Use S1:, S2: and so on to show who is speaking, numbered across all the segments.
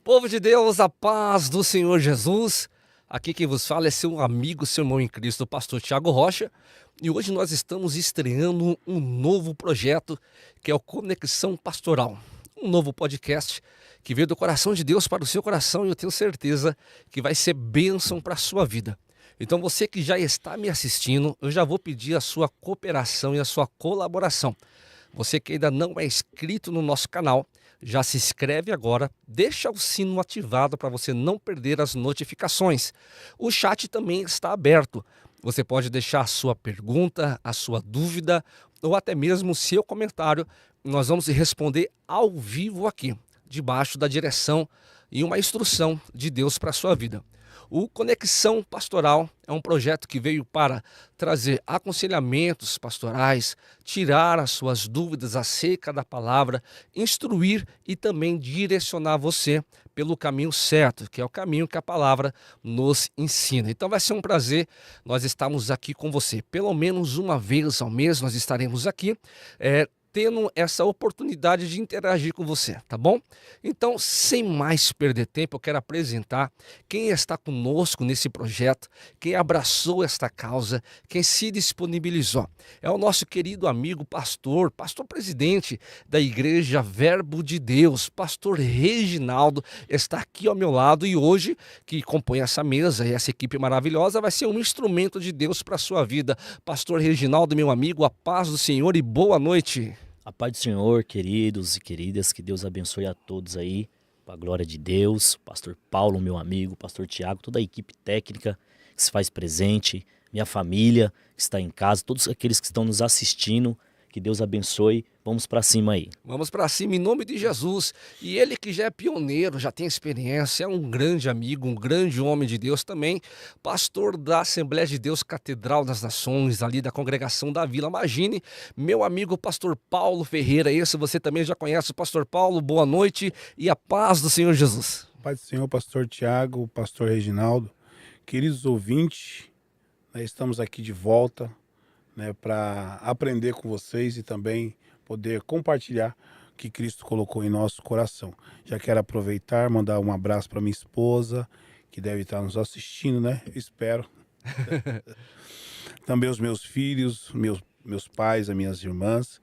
S1: Povo de Deus, a paz do Senhor Jesus. Aqui quem vos fala é seu amigo, seu irmão em Cristo, o pastor Thiago Rocha. E hoje nós estamos estreando um novo projeto, que é o Conexão Pastoral. Um novo podcast que veio do coração de Deus para o seu coração e eu tenho certeza que vai ser bênção para a sua vida. Então você que já está me assistindo, eu já vou pedir a sua cooperação e a sua colaboração. Você que ainda não é inscrito no nosso canal, já se inscreve agora, deixa o sino ativado para você não perder as notificações. O chat também está aberto. Você pode deixar a sua pergunta, a sua dúvida ou até mesmo o seu comentário. Nós vamos responder ao vivo aqui, debaixo da direção e uma instrução de Deus para a sua vida. O Conexão Pastoral é um projeto que veio para trazer aconselhamentos pastorais, tirar as suas dúvidas acerca da palavra, instruir e também direcionar você pelo caminho certo, que é o caminho que a palavra nos ensina. Então vai ser um prazer nós estarmos aqui com você. Pelo menos uma vez ao mês nós estaremos aqui, tendo essa oportunidade de interagir com você, tá bom? Então, sem mais perder tempo, eu quero apresentar quem está conosco nesse projeto, quem abraçou esta causa, quem se disponibilizou. É o nosso querido amigo pastor presidente da Igreja Verbo de Deus, pastor Reginaldo, está aqui ao meu lado e hoje, que compõe essa mesa e essa equipe maravilhosa, vai ser um instrumento de Deus para a sua vida. Pastor Reginaldo, meu amigo, a paz do Senhor e boa noite.
S2: A paz do Senhor, queridos e queridas, que Deus abençoe a todos aí, para a glória de Deus, pastor Paulo, meu amigo, pastor Tiago, toda a equipe técnica que se faz presente, minha família que está em casa, todos aqueles que estão nos assistindo, que Deus abençoe, vamos para cima aí.
S1: Vamos para cima em nome de Jesus. E ele que já é pioneiro, já tem experiência, é um grande amigo, um grande homem de Deus também, pastor da Assembleia de Deus Catedral das Nações, ali da congregação da Vila Magine, meu amigo pastor Paulo Ferreira. Esse você também já conhece, o pastor Paulo, boa noite e a paz do Senhor Jesus.
S3: Paz do Senhor, pastor Tiago, pastor Reginaldo, queridos ouvintes, estamos aqui de volta, para aprender com vocês e também poder compartilhar o que Cristo colocou em nosso coração. Já quero aproveitar, mandar um abraço para minha esposa, que deve estar nos assistindo, Espero. Também os meus filhos, meus pais, as minhas irmãs,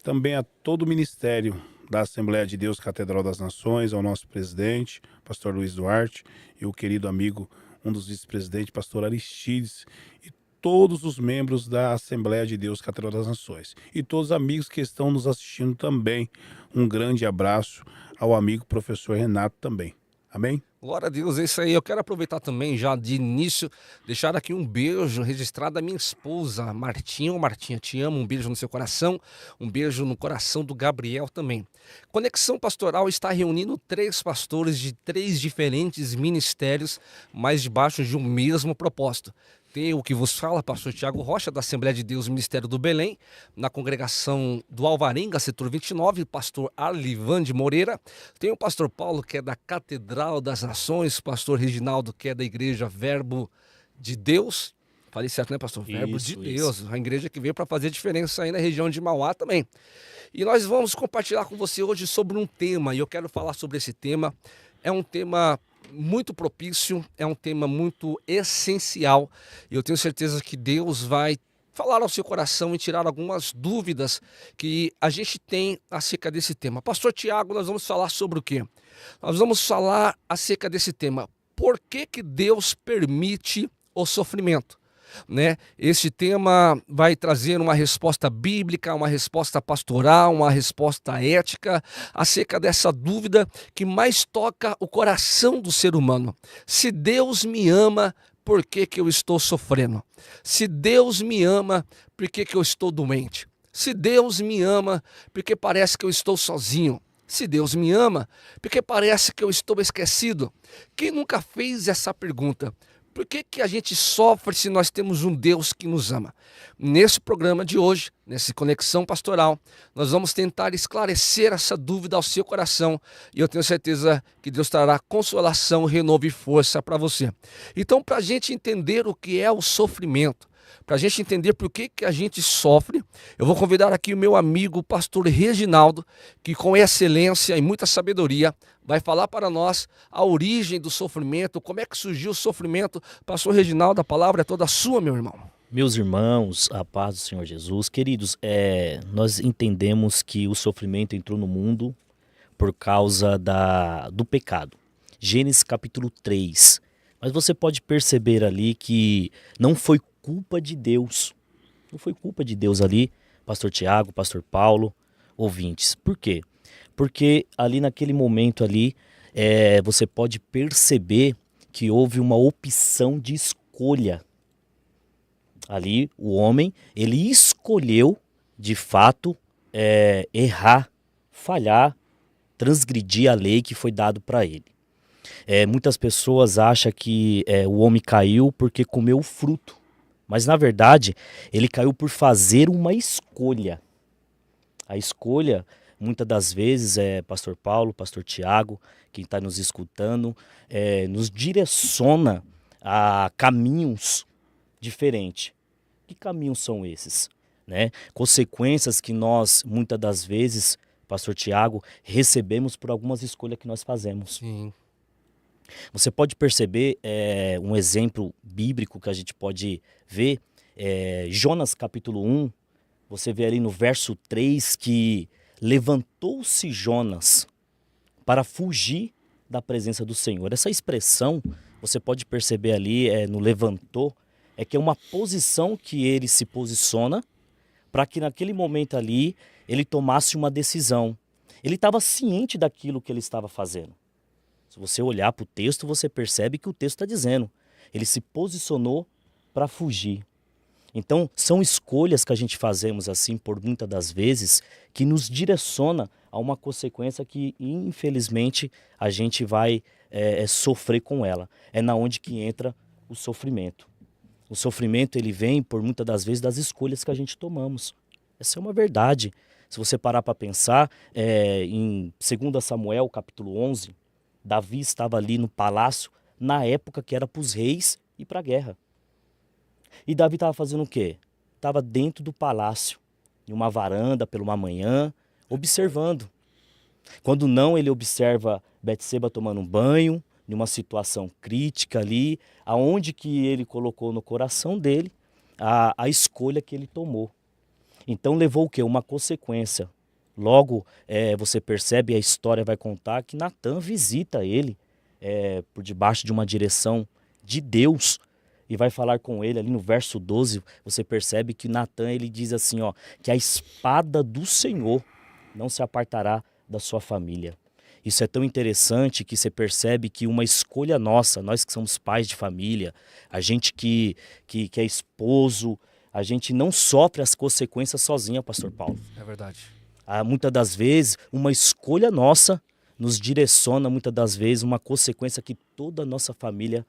S3: também a todo o ministério da Assembleia de Deus Catedral das Nações, ao nosso presidente, pastor Luiz Duarte, e o querido amigo, um dos vice-presidentes, pastor Aristides, e todos os membros da Assembleia de Deus Catedral das Nações. E todos os amigos que estão nos assistindo também. Um grande abraço ao amigo professor Renato também. Amém?
S1: Glória a Deus, é isso aí. Eu quero aproveitar também já de início, deixar aqui um beijo registrado da minha esposa, Martinha. Ô Martinha, te amo, um beijo no seu coração, um beijo no coração do Gabriel também. Conexão Pastoral está reunindo 3 pastores de 3 diferentes ministérios, mas debaixo de um mesmo propósito. Tem o que vos fala, pastor Thiago Rocha, da Assembleia de Deus Ministério do Belém, na congregação do Alvarenga, setor 29, pastor Arlivan de Moreira. Tem o pastor Paulo, que é da Catedral das Nações, pastor Reginaldo, que é da Igreja Verbo de Deus. Falei certo, né, pastor? Verbo de Deus, a igreja que veio para fazer diferença aí na região de Mauá também. E nós vamos compartilhar com você hoje sobre um tema, e eu quero falar sobre esse tema. É um tema muito propício, é um tema muito essencial. Eu tenho certeza que Deus vai falar ao seu coração e tirar algumas dúvidas que a gente tem acerca desse tema. Pastor Tiago, nós vamos falar sobre o quê? Nós vamos falar acerca desse tema. Por que Deus permite o sofrimento? Este tema vai trazer uma resposta bíblica, uma resposta pastoral, uma resposta ética acerca dessa dúvida que mais toca o coração do ser humano. Se Deus me ama, por que eu estou sofrendo? Se Deus me ama, por que eu estou doente? Se Deus me ama, porque parece que eu estou sozinho? Se Deus me ama, porque parece que eu estou esquecido? Quem nunca fez essa pergunta? Por que a gente sofre se nós temos um Deus que nos ama? Nesse programa de hoje, nessa Conexão Pastoral, nós vamos tentar esclarecer essa dúvida ao seu coração e eu tenho certeza que Deus trará consolação, renovo e força para você. Então, para a gente entender o que é o sofrimento, para a gente entender por que a gente sofre. Eu vou convidar aqui o meu amigo, o pastor Reginaldo, que com excelência e muita sabedoria vai falar para nós a origem do sofrimento, como é que surgiu o sofrimento. Pastor Reginaldo, a palavra é toda sua, meu irmão.
S2: Meus irmãos, a paz do Senhor Jesus. Queridos, nós entendemos que o sofrimento entrou no mundo por causa do pecado. Gênesis capítulo 3. Mas você pode perceber ali que não foi culpa de Deus. Não foi culpa de Deus ali, pastor Tiago, pastor Paulo, ouvintes. Por quê? Porque ali naquele momento ali, você pode perceber que houve uma opção de escolha. Ali o homem, ele escolheu de fato errar, falhar, transgredir a lei que foi dado para ele. Muitas pessoas acham que o homem caiu porque comeu o fruto. Mas, na verdade, ele caiu por fazer uma escolha. A escolha, muitas das vezes, pastor Paulo, pastor Tiago, quem está nos escutando, nos direciona a caminhos diferentes. Que caminhos são esses? Né? Consequências que nós, muitas das vezes, pastor Tiago, recebemos por algumas escolhas que nós fazemos.
S1: Sim.
S2: Você pode perceber um exemplo bíblico que a gente pode ver, Jonas capítulo 1, você vê ali no verso 3 que levantou-se Jonas para fugir da presença do Senhor. Essa expressão, você pode perceber ali no levantou, que é uma posição que ele se posiciona para que naquele momento ali ele tomasse uma decisão. Ele estava ciente daquilo que ele estava fazendo. Se você olhar para o texto, você percebe que o texto está dizendo. Ele se posicionou para fugir. Então, são escolhas que a gente fazemos assim, por muitas das vezes, que nos direciona a uma consequência que, infelizmente, a gente vai sofrer com ela. É na onde que entra o sofrimento. O sofrimento, ele vem, por muitas das vezes, das escolhas que a gente tomamos. Essa é uma verdade. Se você parar para pensar, em 2 Samuel, capítulo 11, Davi estava ali no palácio, na época que era para os reis ir para a guerra. E Davi estava fazendo o quê? Estava dentro do palácio, em uma varanda, pela uma manhã, observando. Quando não, ele observa Betseba tomando um banho, em uma situação crítica ali, aonde que ele colocou no coração dele a escolha que ele tomou. Então levou o quê? Uma consequência. Logo, você percebe, a história vai contar que Natã visita ele por debaixo de uma direção de Deus e vai falar com ele ali no verso 12. Você percebe que Natã, ele diz assim, que a espada do Senhor não se apartará da sua família. Isso é tão interessante que você percebe que uma escolha nossa, nós que somos pais de família, a gente que é esposo, a gente não sofre as consequências sozinha, pastor Paulo.
S1: É verdade.
S2: Muitas das vezes, uma escolha nossa nos direciona, muitas das vezes, uma consequência que toda a nossa família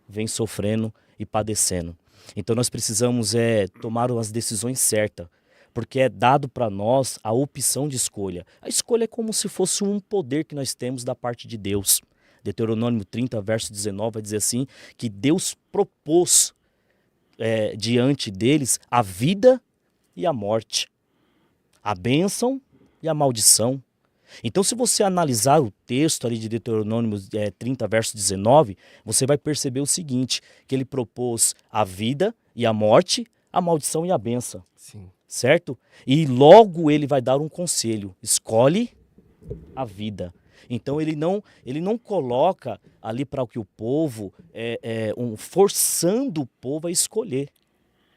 S2: vem sofrendo e padecendo. Então nós precisamos tomar as decisões certas, porque é dado para nós a opção de escolha. A escolha é como se fosse um poder que nós temos da parte de Deus. Deuteronômio 30, verso 19, vai dizer assim, que Deus propôs diante deles a vida e a morte, a bênção e a maldição. Então, se você analisar o texto ali de Deuteronômio 30, verso 19, você vai perceber o seguinte, que ele propôs a vida e a morte, a maldição e a bênção.
S1: Sim.
S2: Certo? E logo ele vai dar um conselho, escolhe a vida. Então ele não coloca ali para que o povo, forçando o povo a escolher.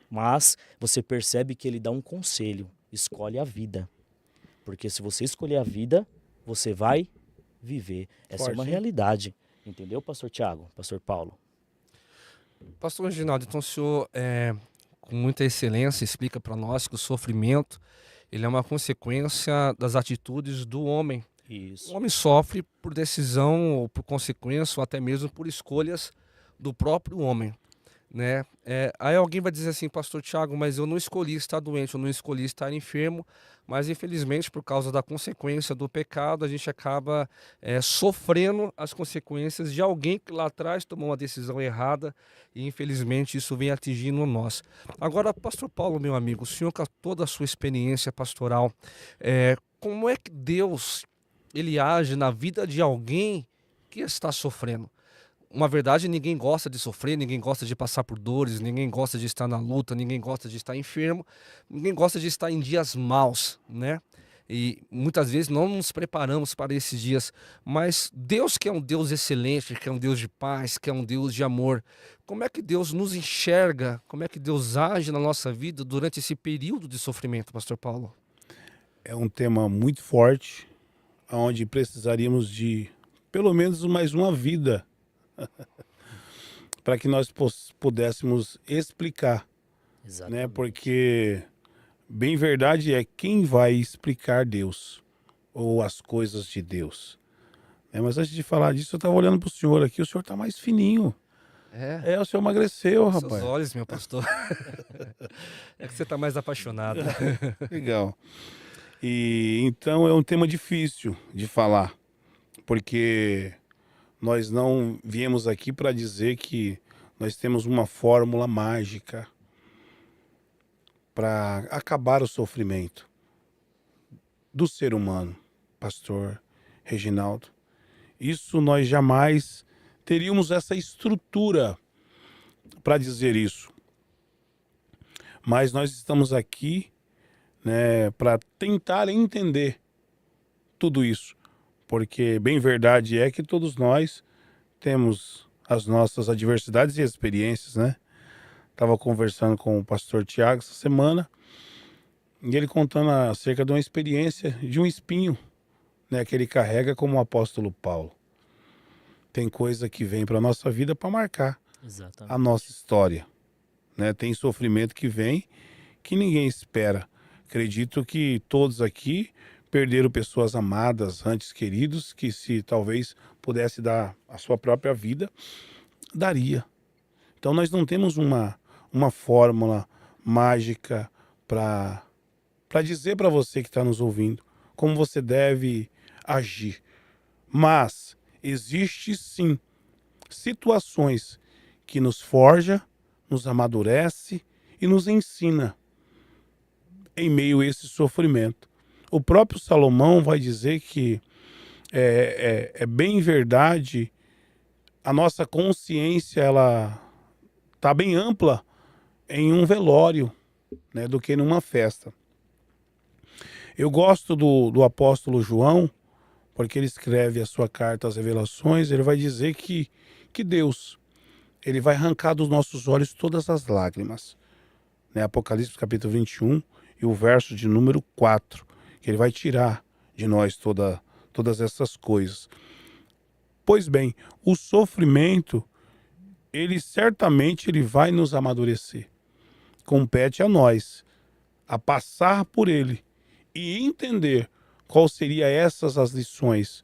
S2: Mas você percebe que ele dá um conselho, escolhe a vida. Porque se você escolher a vida, você vai viver. Essa
S3: Forte,
S2: é uma
S3: hein?
S2: realidade. Entendeu, pastor Tiago, pastor Paulo?
S1: Pastor Reginaldo, então o senhor, com muita excelência, explica para nós que o sofrimento ele é uma consequência das atitudes do homem.
S2: Isso.
S1: O homem sofre por decisão, ou por consequência, ou até mesmo por escolhas do próprio homem. né? Aí alguém vai dizer assim, pastor Tiago, mas eu não escolhi estar doente, eu não escolhi estar enfermo, mas infelizmente por causa da consequência do pecado, a gente acaba sofrendo as consequências de alguém que lá atrás tomou uma decisão errada e infelizmente isso vem atingindo nós. Agora, pastor Paulo, meu amigo, o senhor com toda a sua experiência pastoral, como é que Deus ele age na vida de alguém que está sofrendo? Uma verdade, ninguém gosta de sofrer, ninguém gosta de passar por dores, ninguém gosta de estar na luta, ninguém gosta de estar enfermo, ninguém gosta de estar em dias maus, né? E muitas vezes não nos preparamos para esses dias, mas Deus que é um Deus excelente, que é um Deus de paz, que é um Deus de amor, como é que Deus nos enxerga, como é que Deus age na nossa vida durante esse período de sofrimento, pastor Paulo?
S3: É um tema muito forte, onde precisaríamos de pelo menos mais uma vida para que nós pudéssemos explicar, né?
S2: Exatamente.
S3: Porque bem verdade é quem vai explicar Deus ou as coisas de Deus. Mas antes de falar disso, eu estava olhando para o senhor aqui, o senhor está mais fininho.
S1: É,
S3: O senhor emagreceu,
S1: seus
S3: rapaz.
S1: olhos, meu pastor. É que você está mais apaixonado.
S3: Legal. E então é um tema difícil de falar, porque nós não viemos aqui para dizer que nós temos uma fórmula mágica para acabar o sofrimento do ser humano, pastor Reginaldo. Isso nós jamais teríamos essa estrutura para dizer isso. Mas nós estamos aqui, né, para tentar entender tudo isso. Porque bem verdade é que todos nós temos as nossas adversidades e experiências, né? Estava conversando com o pastor Tiago essa semana e ele contando acerca de uma experiência de um espinho, né, que ele carrega como o apóstolo Paulo. Tem coisa que vem para a nossa vida para marcar
S2: Exatamente.
S3: a nossa história, né? Tem sofrimento que vem que ninguém espera. Acredito que todos aqui perderam pessoas amadas, antes queridos, que se talvez pudesse dar a sua própria vida, daria. Então nós não temos uma fórmula mágica para dizer para você que está nos ouvindo como você deve agir. Mas existe sim situações que nos forja, nos amadurece e nos ensina em meio a esse sofrimento. O próprio Salomão vai dizer que é bem verdade, a nossa consciência ela está bem ampla em um velório, né, do que numa festa. Eu gosto do apóstolo João, porque ele escreve a sua carta às Revelações, ele vai dizer que Deus, ele vai arrancar dos nossos olhos todas as lágrimas. Né? Apocalipse capítulo 21 e o verso de número 4, que ele vai tirar de nós todas essas coisas. Pois bem, o sofrimento, ele certamente ele vai nos amadurecer. Compete a nós a passar por ele e entender qual seria essas as lições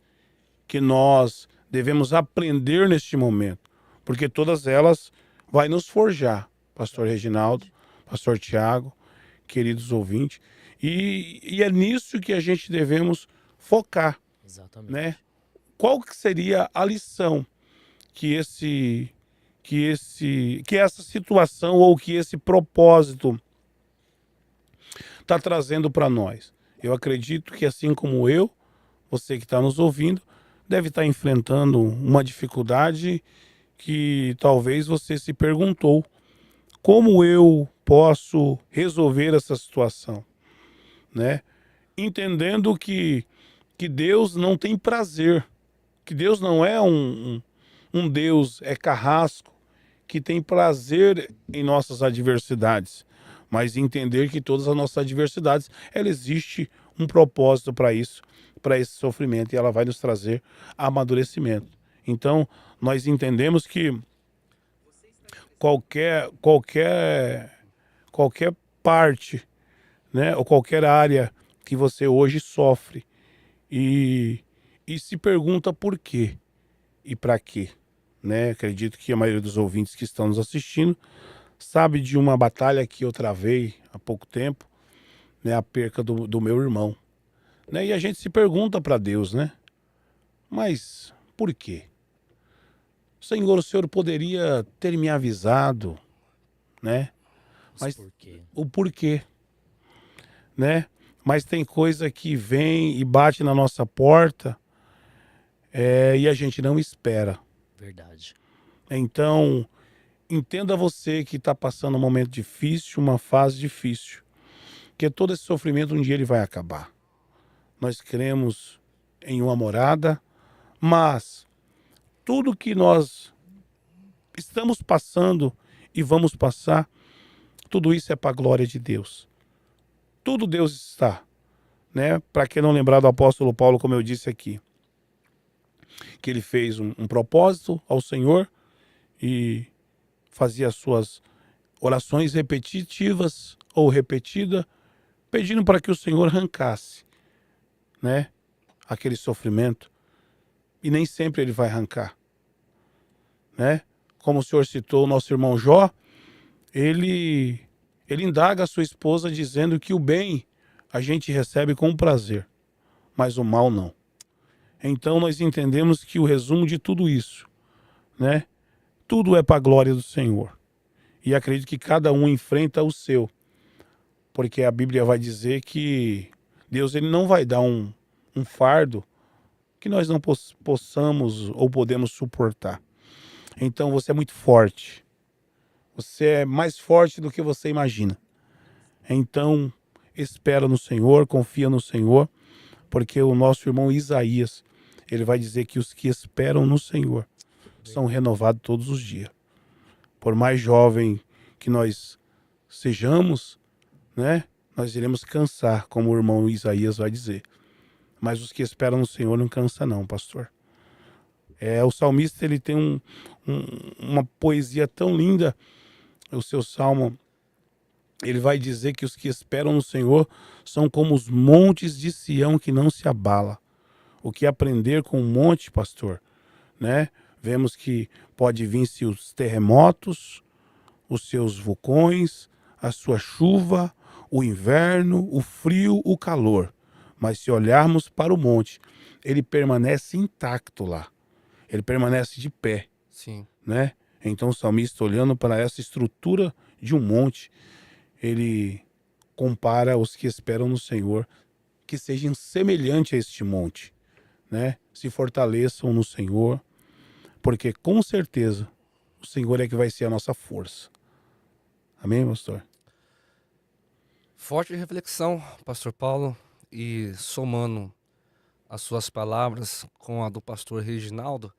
S3: que nós devemos aprender neste momento, porque todas elas vai nos forjar, pastor Reginaldo, pastor Tiago, queridos ouvintes, e é nisso que a gente devemos focar.
S2: Exatamente.
S3: Né? Qual que seria a lição que essa situação ou que esse propósito está trazendo para nós? Eu acredito que assim como eu, você que está nos ouvindo, deve estar enfrentando uma dificuldade que talvez você se perguntou: como eu posso resolver essa situação? Né? Entendendo que Deus não tem prazer, que Deus não é um Deus carrasco, que tem prazer em nossas adversidades, mas entender que todas as nossas adversidades, ela existe um propósito para isso, para esse sofrimento, e ela vai nos trazer amadurecimento. Então, nós entendemos que qualquer parte, né, ou qualquer área que você hoje sofre e se pergunta por quê e para quê, né? Acredito que a maioria dos ouvintes que estão nos assistindo sabe de uma batalha que eu travei há pouco tempo, né? A perca do meu irmão, né? E a gente se pergunta para Deus, né? Mas por quê? Senhor, o Senhor poderia ter me avisado, né? Mas
S2: Por quê?
S3: o porquê, né? Mas tem coisa que vem e bate na nossa porta, e a gente não espera.
S2: Verdade.
S3: Então, entenda você que está passando um momento difícil, uma fase difícil, que todo esse sofrimento um dia ele vai acabar. Nós cremos em uma morada, mas tudo que nós estamos passando e vamos passar, tudo isso é para a glória de Deus. Tudo Deus está, né? Para quem não lembrar do apóstolo Paulo, como eu disse aqui, que ele fez um propósito ao Senhor e fazia as suas orações repetitivas ou repetida, pedindo para que o Senhor arrancasse, né, aquele sofrimento. E nem sempre ele vai arrancar, né? Como o Senhor citou o nosso irmão Jó, ele indaga a sua esposa dizendo que o bem a gente recebe com prazer, mas o mal não. Então nós entendemos que o resumo de tudo isso, né? Tudo é para a glória do Senhor. E acredito que cada um enfrenta o seu. Porque a Bíblia vai dizer que Deus ele não vai dar um fardo que nós não possamos ou podemos suportar. Então você é muito forte. Você é mais forte do que você imagina. Então espera no Senhor, confia no Senhor, porque o nosso irmão Isaías, ele vai dizer que os que esperam no Senhor são renovados todos os dias. Por mais jovem que nós sejamos, né, nós iremos cansar, como o irmão Isaías vai dizer. Mas os que esperam no Senhor não cansa não, pastor. O salmista ele tem uma poesia tão linda, o seu salmo, ele vai dizer que os que esperam no Senhor são como os montes de Sião que não se abala. O que aprender com o monte, pastor, né? Vemos que pode vir-se os terremotos, os seus vulcões, a sua chuva, o inverno, o frio, o calor. Mas se olharmos para o monte, ele permanece intacto lá. Ele permanece de pé.
S1: Sim.
S3: Né? Então o salmista, olhando para essa estrutura de um monte, ele compara os que esperam no Senhor, que sejam semelhantes a este monte, né? Se fortaleçam no Senhor, porque com certeza o Senhor é que vai ser a nossa força. Amém, pastor?
S1: Forte reflexão, pastor Paulo, e somando as suas palavras com a do pastor Reginaldo,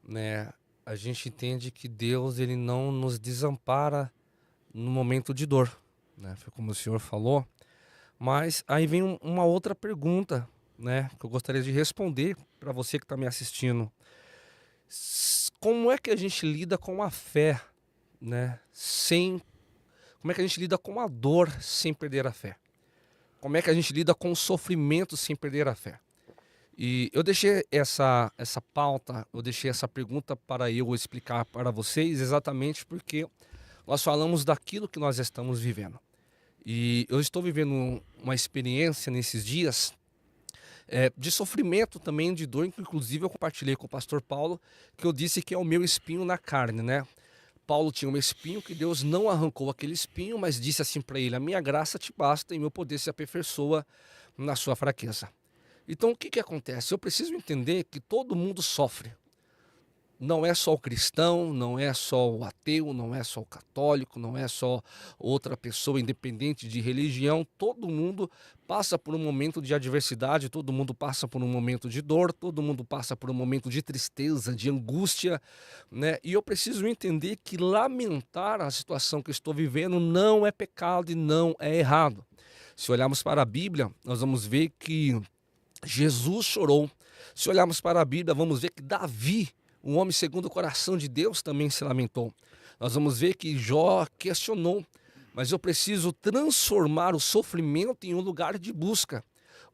S1: né? A gente entende que Deus ele não nos desampara no momento de dor, né? Foi como o senhor falou. Mas aí vem uma outra pergunta, né? Que eu gostaria de responder para você que está me assistindo. Como é que a gente lida com a fé, né? Como é que a gente lida com a dor sem perder a fé? Como é que a gente lida com o sofrimento sem perder a fé? E eu deixei essa pauta, eu deixei essa pergunta para eu explicar para vocês exatamente porque nós falamos daquilo que nós estamos vivendo. E eu estou vivendo uma experiência nesses dias de sofrimento também, de dor, que inclusive eu compartilhei com o pastor Paulo, que eu disse que é o meu espinho na carne, né? Paulo tinha um espinho que Deus não arrancou aquele espinho, mas disse assim para ele: a minha graça te basta e meu poder se aperfeiçoa na sua fraqueza. Então o que acontece? Eu preciso entender que todo mundo sofre. Não é só o cristão, não é só o ateu, não é só o católico, não é só outra pessoa independente de religião. Todo mundo passa por um momento de adversidade, todo mundo passa por um momento de dor, todo mundo passa por um momento de tristeza, de angústia, né? E eu preciso entender que lamentar a situação que estou vivendo não é pecado e não é errado. Se olharmos para a Bíblia, nós vamos ver que Jesus chorou. Se olharmos para a Bíblia, vamos ver que Davi, um homem segundo o coração de Deus, também se lamentou. Nós vamos ver que Jó questionou, mas eu preciso transformar o sofrimento em um lugar de busca.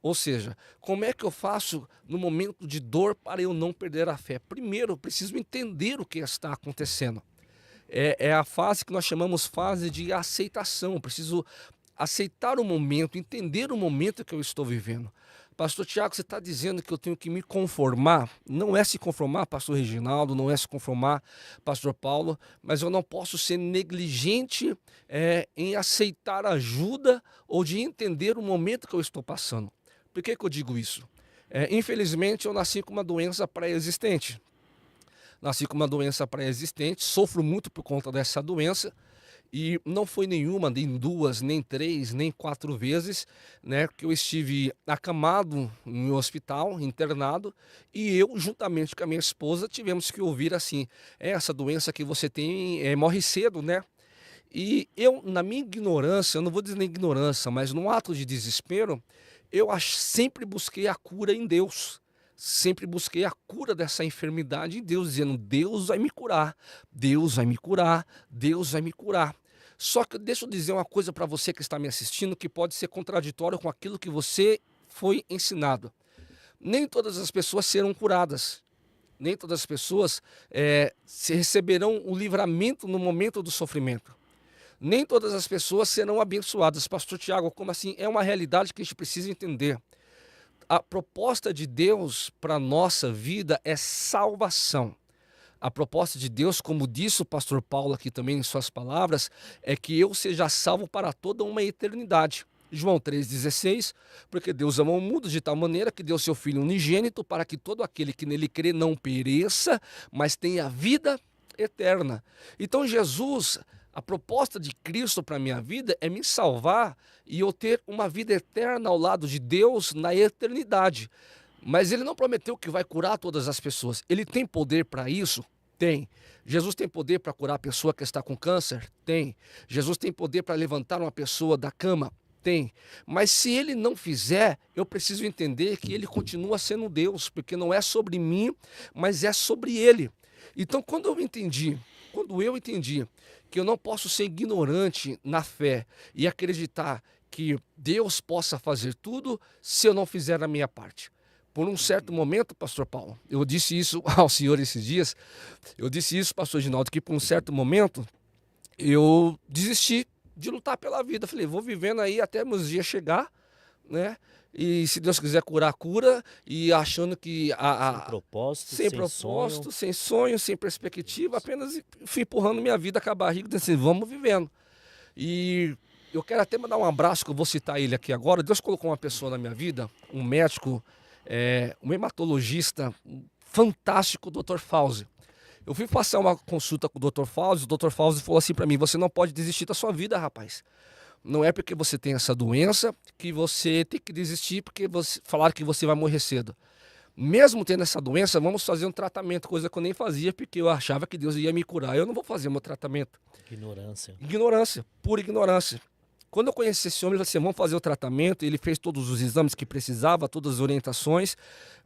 S1: Ou seja, como é que eu faço no momento de dor para eu não perder a fé? Primeiro, eu preciso entender o que está acontecendo. É a fase que nós chamamos fase de aceitação. Eu preciso aceitar o momento, entender o momento que eu estou vivendo. Pastor Tiago, você está dizendo que eu tenho que me conformar? Não é se conformar, pastor Reginaldo, não é se conformar, pastor Paulo, mas eu não posso ser negligente em aceitar ajuda ou de entender o momento que eu estou passando. Por que eu digo isso? Infelizmente, eu nasci com uma doença pré-existente. Nasci com uma doença pré-existente, sofro muito por conta dessa doença. E não foi nenhuma, nem duas, nem três, nem 4 vezes, né, que eu estive acamado no hospital, internado, e eu, juntamente com a minha esposa, tivemos que ouvir assim, essa doença que você tem morre cedo, né? E eu, na minha ignorância, eu não vou dizer nem ignorância, mas num ato de desespero, eu sempre busquei a cura em Deus. Sempre busquei a cura dessa enfermidade em Deus, dizendo, Deus vai me curar, Deus vai me curar, Deus vai me curar. Só que deixa eu dizer uma coisa para você que está me assistindo que pode ser contraditório com aquilo que você foi ensinado. Nem todas as pessoas serão curadas. Nem todas as pessoas se receberão o livramento no momento do sofrimento. Nem todas as pessoas serão abençoadas. Pastor Tiago, como assim? É uma realidade que a gente precisa entender. A proposta de Deus para a nossa vida é salvação. A proposta de Deus, como disse o pastor Paulo aqui também em suas palavras, é que eu seja salvo para toda uma eternidade. João 3,16, porque Deus amou o mundo de tal maneira que deu seu Filho unigênito para que todo aquele que nele crê não pereça, mas tenha vida eterna. Então Jesus, a proposta de Cristo para a minha vida é me salvar e eu ter uma vida eterna ao lado de Deus na eternidade. Mas ele não prometeu que vai curar todas as pessoas. Ele tem poder para isso? Tem. Jesus tem poder para curar a pessoa que está com câncer? Tem. Jesus tem poder para levantar uma pessoa da cama? Tem. Mas se ele não fizer, eu preciso entender que ele continua sendo Deus, porque não é sobre mim, mas é sobre ele. Então, quando eu entendi que eu não posso ser ignorante na fé e acreditar que Deus possa fazer tudo se eu não fizer a minha parte. Por um certo momento, pastor Paulo, eu disse isso ao senhor esses dias, eu disse isso, pastor Ginaldo, que por um certo momento eu desisti de lutar pela vida. Falei, vou vivendo aí até meus dias chegar, né? E se Deus quiser curar, cura, e achando que sem propósito, sem sonho, sem perspectiva, apenas fui empurrando minha vida com a barriga, dizendo assim, vamos vivendo. E eu quero até mandar um abraço, que eu vou citar ele aqui agora. Deus colocou uma pessoa na minha vida, um médico, um hematologista fantástico, o Dr. Fauzi. Eu fui passar uma consulta com o Dr. Fauzi, o Dr. Fauzi falou assim para mim, você não pode desistir da sua vida, rapaz. Não é porque você tem essa doença que você tem que desistir porque falaram que você vai morrer cedo. Mesmo tendo essa doença, vamos fazer um tratamento, coisa que eu nem fazia porque eu achava que Deus ia me curar. Eu não vou fazer meu tratamento.
S2: Ignorância.
S1: Ignorância, pura ignorância. Quando eu conheci esse homem, ele falou assim, vamos fazer o tratamento. Ele fez todos os exames que precisava, todas as orientações.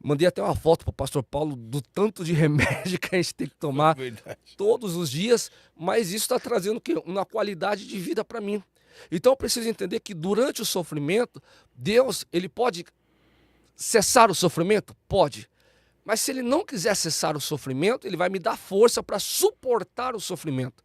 S1: Mandei até uma foto para o pastor Paulo do tanto de remédio que a gente tem que tomar todos os dias. Mas isso está trazendo o quê? Uma qualidade de vida para mim. Então eu preciso entender que durante o sofrimento, Deus, ele pode cessar o sofrimento? Pode. Mas se ele não quiser cessar o sofrimento, ele vai me dar força para suportar o sofrimento.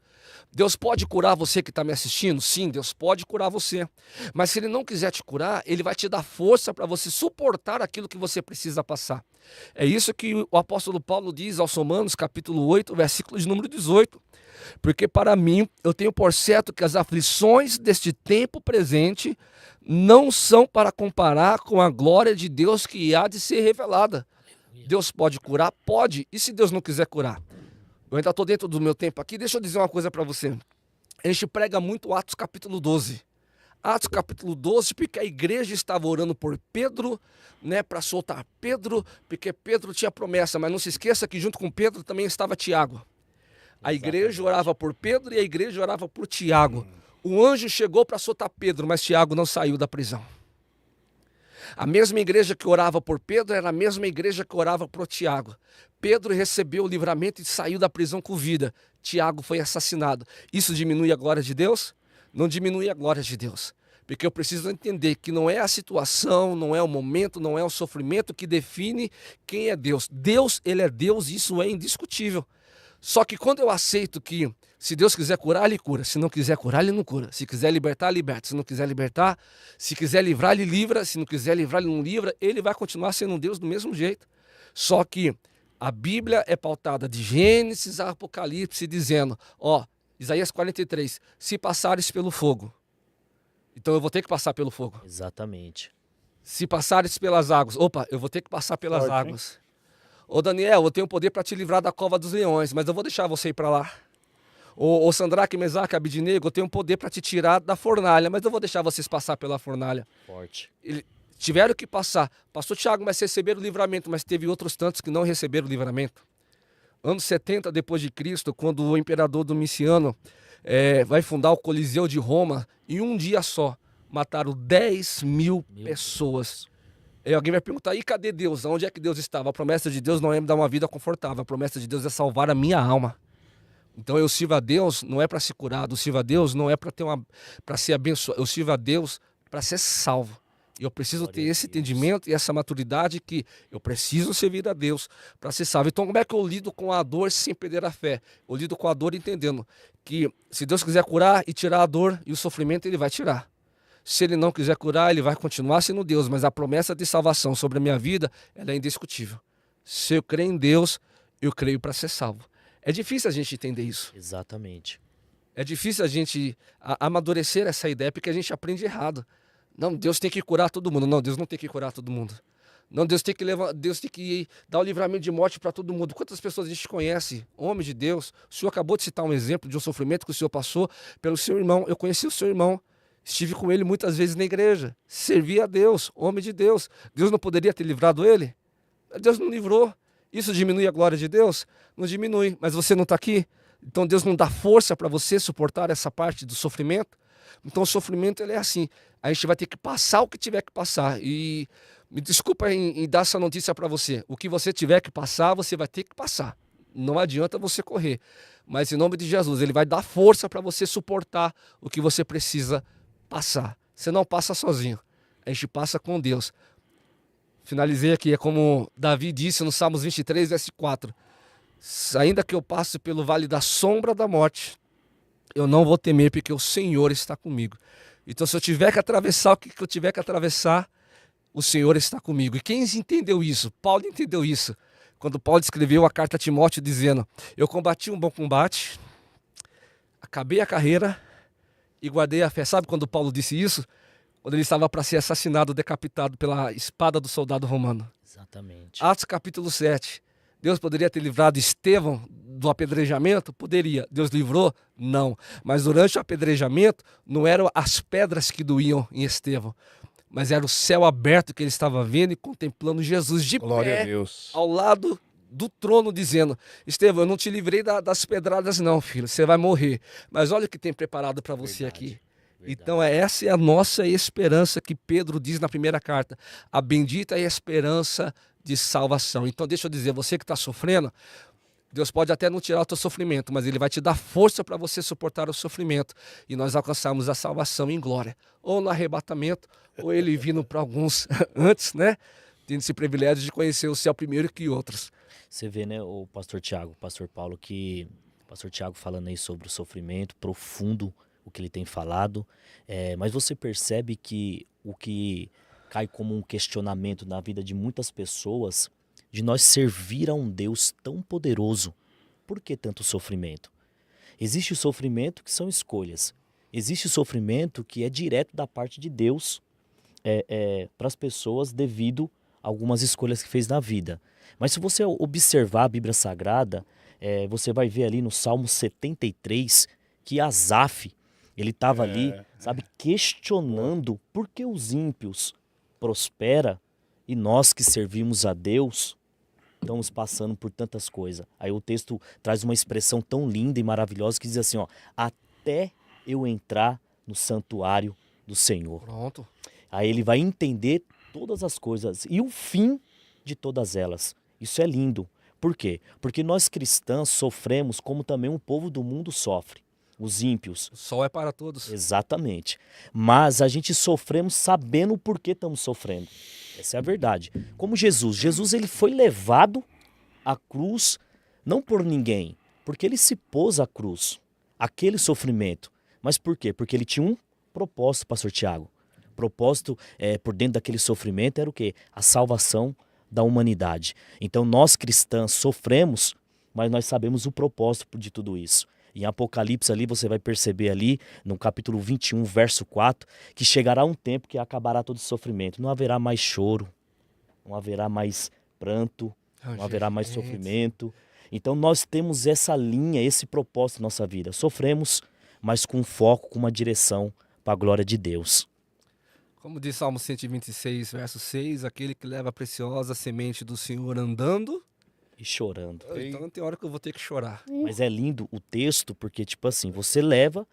S1: Deus pode curar você que está me assistindo? Sim, Deus pode curar você. Mas se ele não quiser te curar, ele vai te dar força para você suportar aquilo que você precisa passar. É isso que o apóstolo Paulo diz aos Romanos, capítulo 8, versículo de número 18. Porque para mim, eu tenho por certo que as aflições deste tempo presente não são para comparar com a glória de Deus que há de ser revelada. Deus pode curar? Pode. E se Deus não quiser curar? Eu ainda estou dentro do meu tempo aqui. Deixa eu dizer uma coisa para você. A gente prega muito Atos capítulo 12. Atos capítulo 12, porque a igreja estava orando por Pedro, né, para soltar Pedro, porque Pedro tinha promessa. Mas não se esqueça que junto com Pedro também estava Tiago. A igreja orava por Pedro e a igreja orava por Tiago. O anjo chegou para soltar Pedro, mas Tiago não saiu da prisão. A mesma igreja que orava por Pedro era a mesma igreja que orava por Tiago. Pedro recebeu o livramento e saiu da prisão com vida. Tiago foi assassinado. Isso diminui a glória de Deus? Não diminui a glória de Deus. Porque eu preciso entender que não é a situação, não é o momento, não é o sofrimento que define quem é Deus. Deus, ele é Deus e isso é indiscutível. Só que quando eu aceito que se Deus quiser curar, ele cura. Se não quiser curar, ele não cura. Se quiser libertar, liberta. Se não quiser libertar, se quiser livrar, ele livra. Se não quiser livrar, ele não livra. Ele vai continuar sendo um Deus do mesmo jeito. Só que a Bíblia é pautada de Gênesis a Apocalipse, dizendo, ó, Isaías 43, se passares pelo fogo, então eu vou ter que passar pelo fogo.
S2: Exatamente.
S1: Se passares pelas águas, opa, eu vou ter que passar pelas
S3: Forte,
S1: águas. Ô Daniel, eu tenho poder para te livrar da cova dos leões, mas eu vou deixar você ir para lá. Ô Sandraque, Mesaque, Abidinego, eu tenho poder para te tirar da fornalha, mas eu vou deixar vocês passar pela fornalha.
S2: Forte.
S1: Tiveram que passar. Pastor Tiago, mas receberam o livramento, mas teve outros tantos que não receberam o livramento. Anos 70 depois de Cristo, quando o imperador Domiciano vai fundar o Coliseu de Roma, em um dia só, mataram 10.000 pessoas. E alguém vai perguntar, e cadê Deus? Onde é que Deus estava? A promessa de Deus não é me dar uma vida confortável, a promessa de Deus é salvar a minha alma. Então eu sirvo a Deus não é para ser curado, eu sirvo a Deus não é para ser abençoado, eu sirvo a Deus para ser salvo. E eu preciso ter esse entendimento e essa maturidade que eu preciso servir a Deus para ser salvo. Então como é que eu lido com a dor sem perder a fé? Eu lido com a dor entendendo que se Deus quiser curar e tirar a dor e o sofrimento, ele vai tirar. Se ele não quiser curar, ele vai continuar sendo Deus, mas a promessa de salvação sobre a minha vida, ela é indiscutível. Se eu creio em Deus, eu creio para ser salvo. É difícil a gente entender isso.
S2: Exatamente.
S1: É difícil a gente amadurecer essa ideia, porque a gente aprende errado. Não, Deus tem que curar todo mundo. Não, Deus não tem que curar todo mundo. Não, Deus tem que dar o livramento de morte para todo mundo. Quantas pessoas a gente conhece, homens de Deus? O senhor acabou de citar um exemplo de um sofrimento que o senhor passou pelo seu irmão. Eu conheci o seu irmão. Estive com ele muitas vezes na igreja. Servia a Deus, homem de Deus. Deus não poderia ter livrado ele? Deus não livrou. Isso diminui a glória de Deus? Não diminui. Mas você não está aqui? Então Deus não dá força para você suportar essa parte do sofrimento? Então o sofrimento ele é assim. A gente vai ter que passar o que tiver que passar. E me desculpa em dar essa notícia para você. O que você tiver que passar, você vai ter que passar. Não adianta você correr. Mas em nome de Jesus, ele vai dar força para você suportar o que você precisa passar. Você não passa sozinho. A gente passa com Deus. Finalizei aqui. É como Davi disse no Salmos 23, verso 4. Ainda que eu passe pelo vale da sombra da morte, eu não vou temer, porque o Senhor está comigo. Então, se eu tiver que atravessar o que eu tiver que atravessar, o Senhor está comigo. E quem entendeu isso? Paulo entendeu isso. Quando Paulo escreveu a carta a Timóteo dizendo, eu combati um bom combate, acabei a carreira e guardei a fé. Sabe quando Paulo disse isso? Quando ele estava para ser assassinado, decapitado pela espada do soldado romano.
S2: Exatamente.
S1: Atos capítulo 7. Deus poderia ter livrado Estevão do apedrejamento? Poderia. Deus livrou? Não. Mas durante o apedrejamento, não eram as pedras que doíam em Estevão, mas era o céu aberto que ele estava vendo e contemplando Jesus de
S3: Glória
S1: pé
S3: a Deus.
S1: ao lado do trono, dizendo, Estevão, eu não te livrei das pedradas não, filho, você vai morrer. Mas olha o que tem preparado para você aqui. Então essa é a nossa esperança que Pedro diz na primeira carta. A bendita é a esperança de salvação. Então deixa eu dizer, você que está sofrendo, Deus pode até não tirar o teu sofrimento, mas Ele vai te dar força para você suportar o sofrimento e nós alcançarmos a salvação em glória. Ou no arrebatamento, ou Ele vindo para alguns antes, né? Tendo esse privilégio de conhecer o céu primeiro que outros.
S2: Você vê, né, o pastor Tiago, o pastor Paulo, que o pastor Tiago falando aí sobre o sofrimento profundo, o que ele tem falado, mas você percebe que o que cai como um questionamento na vida de muitas pessoas, de nós servir a um Deus tão poderoso, por que tanto sofrimento? Existe o sofrimento que são escolhas, existe o sofrimento que é direto da parte de Deus para as pessoas devido a algumas escolhas que fez na vida. Mas se você observar a Bíblia Sagrada, você vai ver ali no Salmo 73 que Asaf, ele estava ali, sabe, questionando por que os ímpios prosperam e nós que servimos a Deus estamos passando por tantas coisas. Aí o texto traz uma expressão tão linda e maravilhosa que diz assim, ó, até eu entrar no santuário do Senhor.
S1: Pronto.
S2: Aí ele vai entender todas as coisas e o fim de todas elas. Isso é lindo. Por quê? Porque nós cristãos sofremos como também o povo do mundo sofre. os ímpios.
S1: O sol é para todos.
S2: Exatamente. Mas a gente sofremos sabendo por que estamos sofrendo. Essa é a verdade. Como Jesus. Jesus ele foi levado à cruz não por ninguém, porque ele se pôs à cruz. Aquele sofrimento. Mas por quê? Porque ele tinha um propósito, pastor Tiago. O propósito por dentro daquele sofrimento era o quê? A salvação da humanidade. Então nós cristãos sofremos, mas nós sabemos o propósito de tudo isso. Em Apocalipse ali você vai perceber ali, no capítulo 21, verso 4, que chegará um tempo que acabará todo esse sofrimento. Não haverá mais choro, não haverá mais pranto, não haverá mais sofrimento. Então nós temos essa linha, esse propósito na nossa vida. Sofremos, mas com foco, com uma direção para a glória de Deus.
S1: Como diz Salmo 126, verso 6, aquele que leva a preciosa semente do Senhor andando...
S2: E chorando.
S1: Então tem hora que eu vou ter que chorar.
S2: Mas é lindo o texto, porque, tipo assim, você leva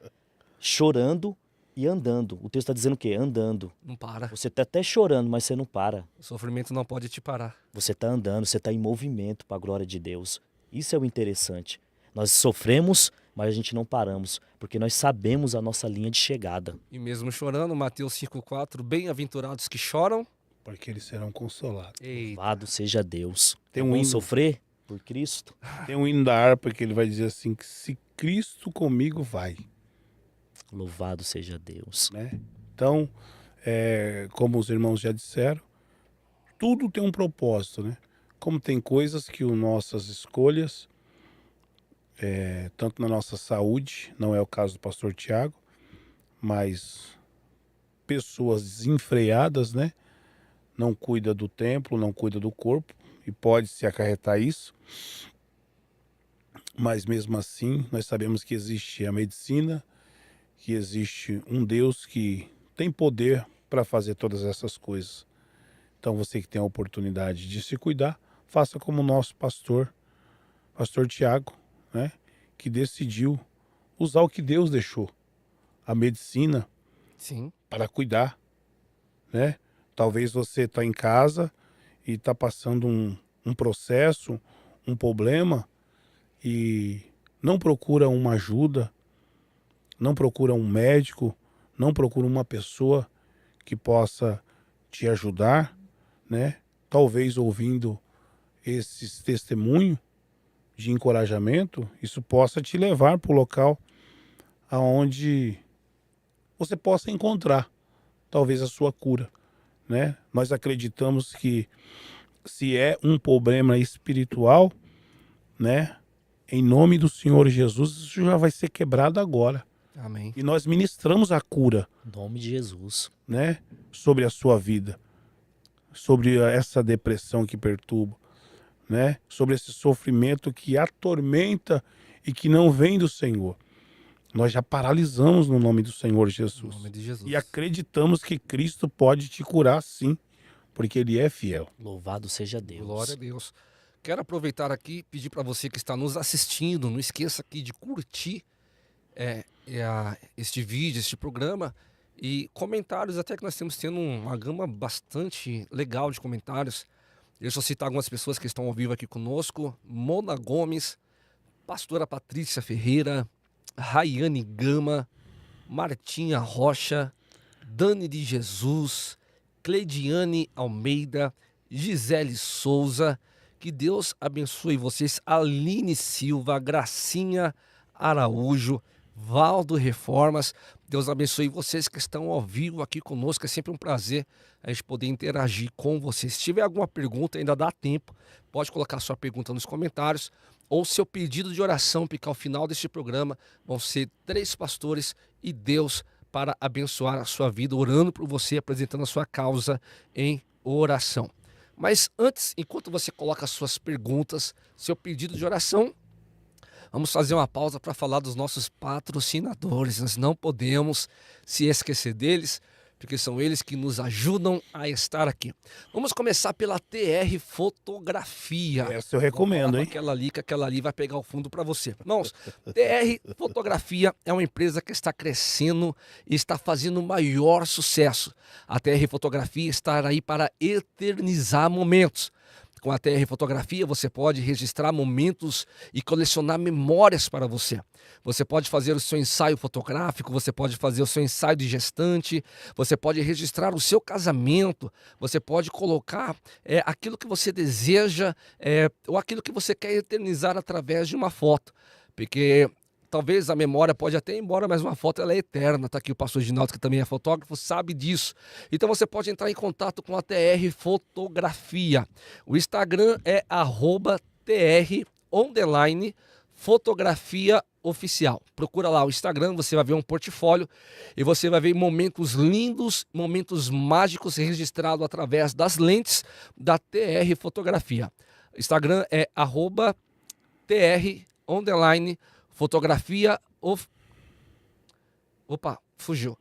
S2: chorando e andando. O texto está dizendo o quê? Andando.
S1: Não para.
S2: Você está até chorando, mas você não para.
S1: O sofrimento não pode te parar.
S2: Você está andando, você está em movimento para a glória de Deus. Isso é o interessante. Nós sofremos, mas a gente não paramos, porque nós sabemos a nossa linha de chegada.
S1: E mesmo chorando, Mateus 5,4, bem-aventurados que choram,
S3: Porque eles serão consolados.
S2: Louvado seja Deus.
S3: Tem
S2: É
S3: um
S2: bom
S3: hino.
S2: sofrer por Cristo?
S3: Tem um hino da harpa que ele vai dizer assim, que se Cristo comigo vai,
S2: Louvado seja Deus.
S3: né? Então, como os irmãos já disseram, tudo tem um propósito, né? Como tem coisas que nossas escolhas, tanto na nossa saúde, não é o caso do pastor Tiago, mas pessoas desenfreadas, né? Não cuida do templo, não cuida do corpo, e pode se acarretar isso. Mas mesmo assim, nós sabemos que existe a medicina, que existe um Deus que tem poder para fazer todas essas coisas. Então você que tem a oportunidade de se cuidar, faça como o nosso pastor Tiago, né? Que decidiu usar o que Deus deixou, a medicina,
S1: sim,
S3: para cuidar, né? Talvez você está em casa e está passando um processo, um problema e não procura uma ajuda, não procura um médico, não procura uma pessoa que possa te ajudar, né? Talvez ouvindo esses testemunhos de encorajamento, isso possa te levar para o local aonde você possa encontrar talvez a sua cura, né? Nós acreditamos que se é um problema espiritual, né? Em nome do Senhor Jesus, isso já vai ser quebrado agora.
S1: amém.
S3: E nós ministramos a cura,
S2: Em nome de Jesus.
S3: né? Sobre a sua vida, sobre essa depressão que perturba, né? Sobre esse sofrimento que atormenta e que não vem do Senhor. Nós já paralisamos no nome do Senhor
S1: Em
S3: Jesus.
S1: nome de Jesus.
S3: E acreditamos que Cristo pode te curar sim, porque Ele é fiel.
S2: Louvado seja Deus.
S1: Glória a Deus. Quero aproveitar aqui e pedir para você que está nos assistindo, não esqueça aqui de curtir este vídeo, este programa e comentários, até que nós estamos tendo uma gama bastante legal de comentários. Deixa eu citar algumas pessoas que estão ao vivo aqui conosco. Mona Gomes, pastora Patrícia Ferreira, Rayane Gama, Martinha Rocha, Dani de Jesus, Cleidiane Almeida, Gisele Souza. Que Deus abençoe vocês. Aline Silva, Gracinha Araújo, Valdo Reformas. Deus abençoe vocês que estão ao vivo aqui conosco. É sempre um prazer a gente poder interagir com vocês. Se tiver alguma pergunta, ainda dá tempo. Pode colocar sua pergunta nos comentários ou seu pedido de oração, porque ao final deste programa vão ser 3 pastores e Deus para abençoar a sua vida, orando por você, apresentando a sua causa em oração. Mas antes, enquanto você coloca as suas perguntas, seu pedido de oração, vamos fazer uma pausa para falar dos nossos patrocinadores. Nós não podemos se esquecer deles, porque são eles que nos ajudam a estar aqui. Vamos começar pela TR Fotografia.
S3: Essa eu recomendo, hein?
S1: Aquela ali, que aquela ali vai pegar o fundo para você. Irmãos, TR Fotografia é uma empresa que está crescendo e está fazendo maior sucesso. A TR Fotografia está aí para eternizar momentos. Com a TR Fotografia, você pode registrar momentos e colecionar memórias para você. Você pode fazer o seu ensaio fotográfico, você pode fazer o seu ensaio de gestante, você pode registrar o seu casamento, você pode colocar aquilo que você deseja ou aquilo que você quer eternizar através de uma foto. Porque talvez a memória pode até ir embora, mas uma foto ela é eterna. Está aqui o pastor Ginaldo, que também é fotógrafo, sabe disso. Então você pode entrar em contato com a TR Fotografia. O Instagram é @TR_fotografia oficial. Procura lá o Instagram, você vai ver um portfólio e você vai ver momentos lindos, momentos mágicos registrados através das lentes da TR Fotografia. Instagram é @TR_fotografia Opa, fugiu.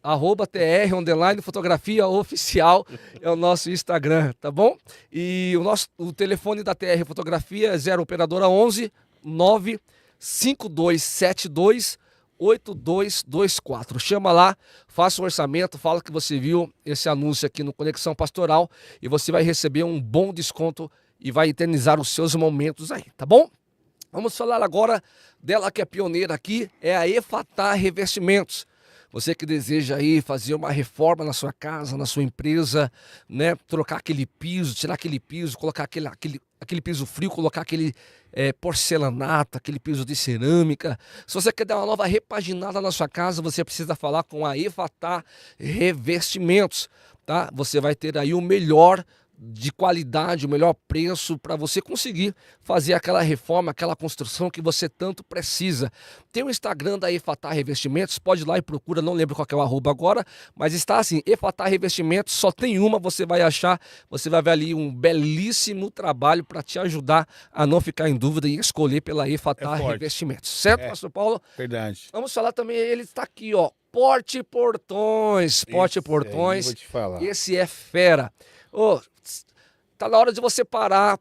S1: @TR_fotografia oficial é o nosso Instagram, tá bom? E o telefone da TR Fotografia é 0 operadora 11 95272 8224. Chama lá, faça um orçamento, fala que você viu esse anúncio aqui no Conexão Pastoral e você vai receber um bom desconto e vai eternizar os seus momentos aí, tá bom? Vamos falar agora dela que é pioneira aqui, é a Efatá Revestimentos. Você que deseja aí fazer uma reforma na sua casa, na sua empresa, né? Trocar aquele piso, tirar aquele piso, colocar aquele piso frio, colocar aquele porcelanato, aquele piso de cerâmica. Se você quer dar uma nova repaginada na sua casa, você precisa falar com a Efatá Revestimentos, tá? Você vai ter aí o melhor de qualidade, o melhor preço para você conseguir fazer aquela reforma, aquela construção que você tanto precisa. Tem o Instagram da Efatá Revestimentos, pode ir lá e procura, não lembro qual que é o arroba agora, mas está assim, Efatá Revestimentos, só tem uma, você vai achar, você vai ver ali um belíssimo trabalho para te ajudar a não ficar em dúvida e escolher pela Efatá Revestimentos, certo, pastor Paulo?
S3: Verdade.
S1: Vamos falar também, ele está aqui, ó, Porte Portões, Porte Portões,
S3: vou te falar.
S1: Esse é fera. Ô, tá na hora de você parar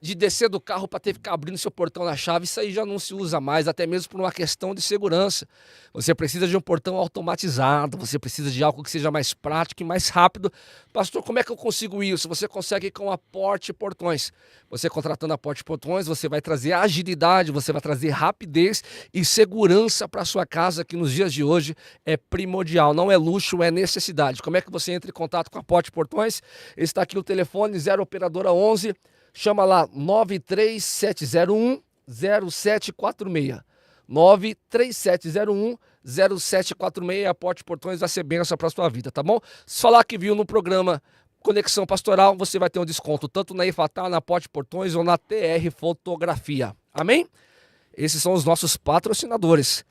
S1: de descer do carro para ter que ficar abrindo seu portão na chave. Isso aí já não se usa mais, até mesmo por uma questão de segurança. Você precisa de um portão automatizado, você precisa de algo que seja mais prático e mais rápido. Pastor, como é que eu consigo isso? Você consegue com a Porte Portões. Você contratando a Porte Portões, você vai trazer agilidade, você vai trazer rapidez e segurança para sua casa, que nos dias de hoje é primordial. Não é luxo, é necessidade. Como é que você entra em contato com a Porte Portões? Está aqui o telefone 0 operadora 11, chama lá 93701 0746. 93701 0746, a Porte Portões vai ser benção para a sua vida, tá bom? Se falar que viu no programa Conexão Pastoral, você vai ter um desconto tanto na Efatá, na Porte Portões ou na TR Fotografia. Amém? Esses são os nossos patrocinadores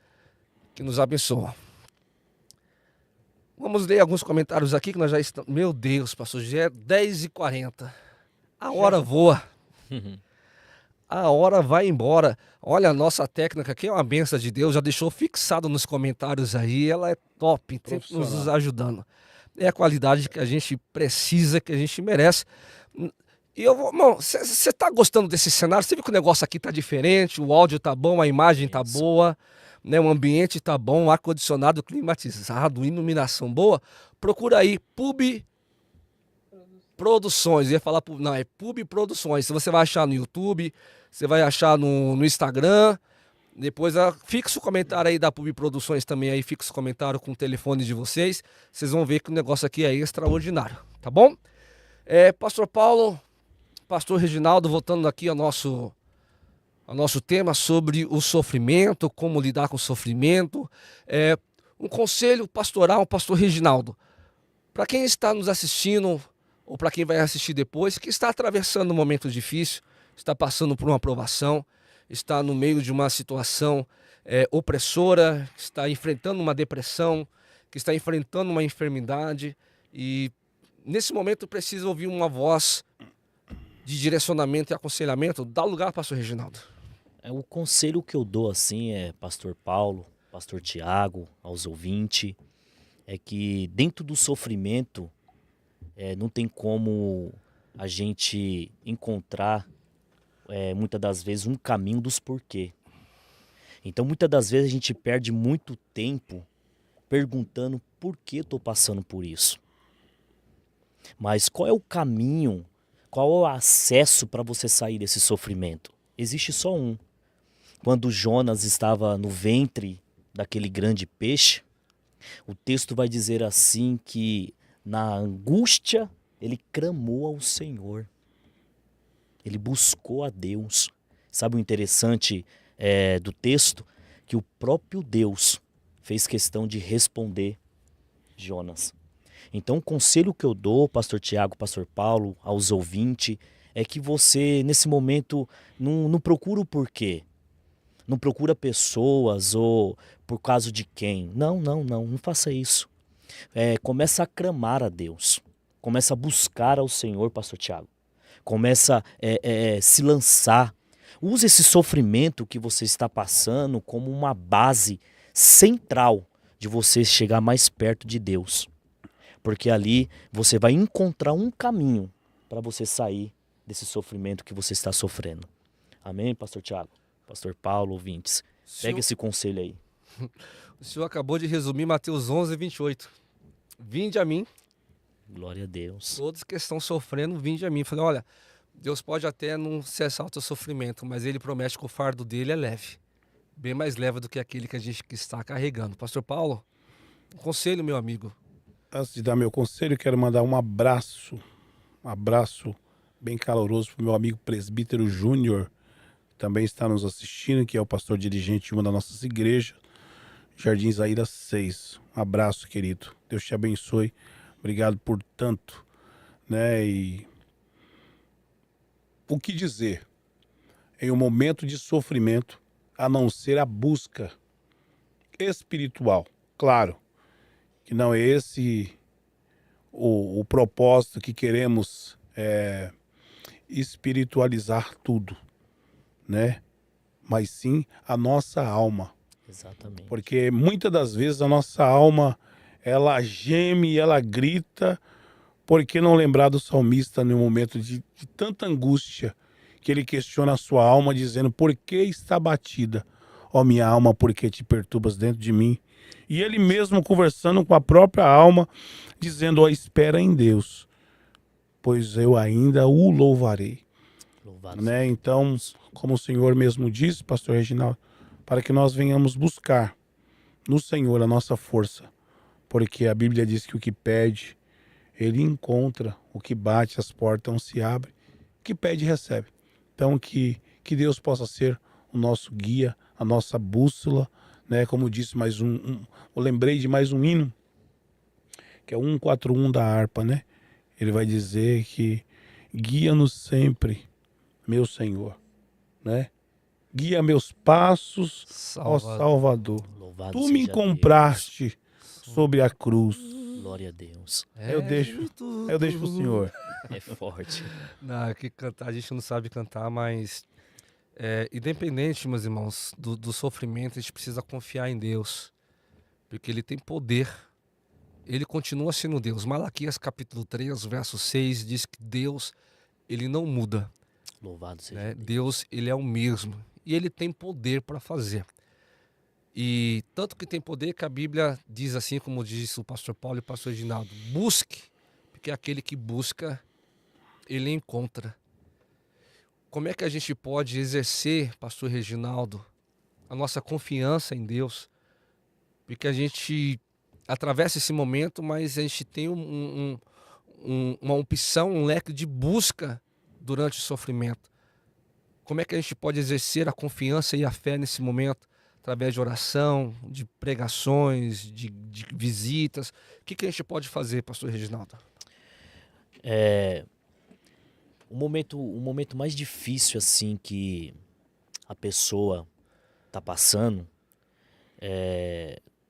S1: que nos abençoam. Vamos ler alguns comentários aqui que nós já estamos... Meu Deus, pastor, já é 10h40. A hora voa. A hora vai embora. Olha, a nossa técnica aqui é uma benção de Deus, já deixou fixado nos comentários aí, ela é top, sempre nos ajudando. É a qualidade que a gente precisa, que a gente merece. E eu vou, irmão, você tá gostando desse cenário? Você viu que o negócio aqui tá diferente, o áudio tá bom, a imagem tá boa, né? O ambiente tá bom, ar-condicionado climatizado, iluminação boa. Procura aí, Pub Produções, ia falar, não, é Pub Produções. Você vai achar no YouTube, você vai achar no Instagram. Depois fixa o comentário aí da Pub Produções também, aí fixa o comentário com o telefone de vocês. Vocês vão ver que o negócio aqui é extraordinário, tá bom? Pastor Paulo, pastor Reginaldo, voltando aqui ao nosso tema sobre o sofrimento, como lidar com o sofrimento. Um conselho pastoral, pastor Reginaldo, para quem está nos assistindo, ou para quem vai assistir depois, que está atravessando um momento difícil, está passando por uma provação, está no meio de uma situação opressora, está enfrentando uma depressão, que está enfrentando uma enfermidade e nesse momento precisa ouvir uma voz de direcionamento e aconselhamento. Dá lugar, pastor Reginaldo.
S2: O conselho que eu dou assim pastor Paulo, pastor Tiago, aos ouvintes, é que dentro do sofrimento não tem como a gente encontrar muitas das vezes um caminho dos porquê. Então muitas das vezes a gente perde muito tempo perguntando por que eu estou passando por isso. Mas qual é o caminho, qual é o acesso para você sair desse sofrimento? Existe só um. Quando Jonas estava no ventre daquele grande peixe, o texto vai dizer assim que na angústia ele clamou ao Senhor. Ele buscou a Deus. Sabe o interessante do texto? Que o próprio Deus fez questão de responder Jonas. Então o conselho que eu dou, pastor Tiago, pastor Paulo, aos ouvintes, é que você, nesse momento, não procura o porquê. Não procura pessoas ou por causa de quem. Não faça isso. Começa a clamar a Deus. Começa a buscar ao Senhor, pastor Tiago. Começa a se lançar. Use esse sofrimento que você está passando como uma base central de você chegar mais perto de Deus. Porque ali você vai encontrar um caminho para você sair desse sofrimento que você está sofrendo. Amém, pastor Tiago? Pastor Paulo, ouvintes, pega esse conselho aí.
S1: O senhor acabou de resumir Mateus 11, 28. Vinde a mim.
S2: Glória a Deus.
S1: Todos que estão sofrendo, vinde a mim. Falei, olha, Deus pode até não cessar o teu sofrimento, mas Ele promete que o fardo dele é leve. Bem mais leve do que aquele que a gente está carregando. Pastor Paulo, um conselho, meu amigo.
S3: Antes de dar meu conselho, quero mandar um abraço bem caloroso para o meu amigo presbítero Júnior, que também está nos assistindo, que é o pastor dirigente de uma das nossas igrejas, Jardim Zaira 6. Um abraço, querido. Deus te abençoe. Obrigado por tanto, né? E o que dizer em um momento de sofrimento a não ser a busca espiritual? Claro que não é esse o propósito que queremos espiritualizar tudo, né? Mas sim a nossa alma.
S2: Exatamente.
S3: Porque muitas das vezes a nossa alma, ela geme e ela grita. Por que não lembrar do salmista no momento de tanta angústia, que ele questiona a sua alma dizendo: por que está batida, ó minha alma, por que te perturbas dentro de mim? E ele mesmo conversando com a própria alma, dizendo: ó, espera em Deus, pois eu ainda o louvarei.
S2: Louvado
S3: Né?
S2: seja
S3: Então,
S2: Deus.
S3: como o Senhor mesmo disse, pastor Reginaldo, para que nós venhamos buscar no Senhor a nossa força, porque a Bíblia diz que o que pede, ele encontra, o que bate, as portas não se abrem, o que pede, recebe. Então, que Deus possa ser o nosso guia, a nossa bússola, né? Como disse mais eu lembrei de mais um hino, que é o 141 da harpa, né? Ele vai dizer que guia-nos sempre, meu Senhor, né? Guia meus passos, ó Salvador.
S2: Louvado
S3: Tu me
S2: seja
S3: compraste sobre a cruz.
S2: Deus. Glória a Deus.
S3: Eu deixo pro Senhor.
S2: É forte.
S1: Não, que cantar, a gente não sabe cantar, mas independente, meus irmãos, do sofrimento, a gente precisa confiar em Deus, porque Ele tem poder. Ele continua sendo Deus. Malaquias capítulo 3, verso 6, diz que Deus, Ele não muda.
S2: Louvado seja
S1: Né?
S2: Deus.
S1: Deus, Ele é o mesmo. E Ele tem poder para fazer. E tanto que tem poder que a Bíblia diz assim, como diz o pastor Paulo e o pastor Reginaldo: busque, porque aquele que busca, ele encontra. Como é que a gente pode exercer, pastor Reginaldo, a nossa confiança em Deus? Porque a gente atravessa esse momento, mas a gente tem uma opção, um leque de busca durante o sofrimento. Como é que a gente pode exercer a confiança e a fé nesse momento? Através de oração, de pregações, de visitas. O que a gente pode fazer, pastor Reginaldo?
S2: O momento mais difícil assim que a pessoa está passando,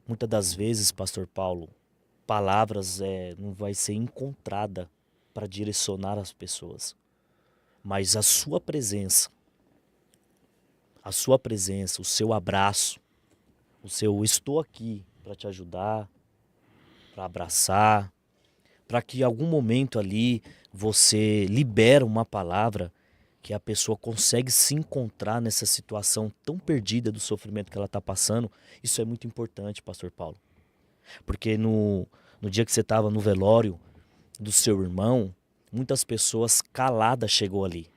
S2: muitas das vezes, pastor Paulo, palavras não vai ser encontrada para direcionar as pessoas. Mas a sua presença, o seu abraço, o seu estou aqui para te ajudar, para abraçar, para que em algum momento ali você libera uma palavra que a pessoa consegue se encontrar nessa situação tão perdida do sofrimento que ela está passando. Isso é muito importante, pastor Paulo. Porque no dia que você estava no velório, do seu irmão, muitas pessoas caladas chegou ali.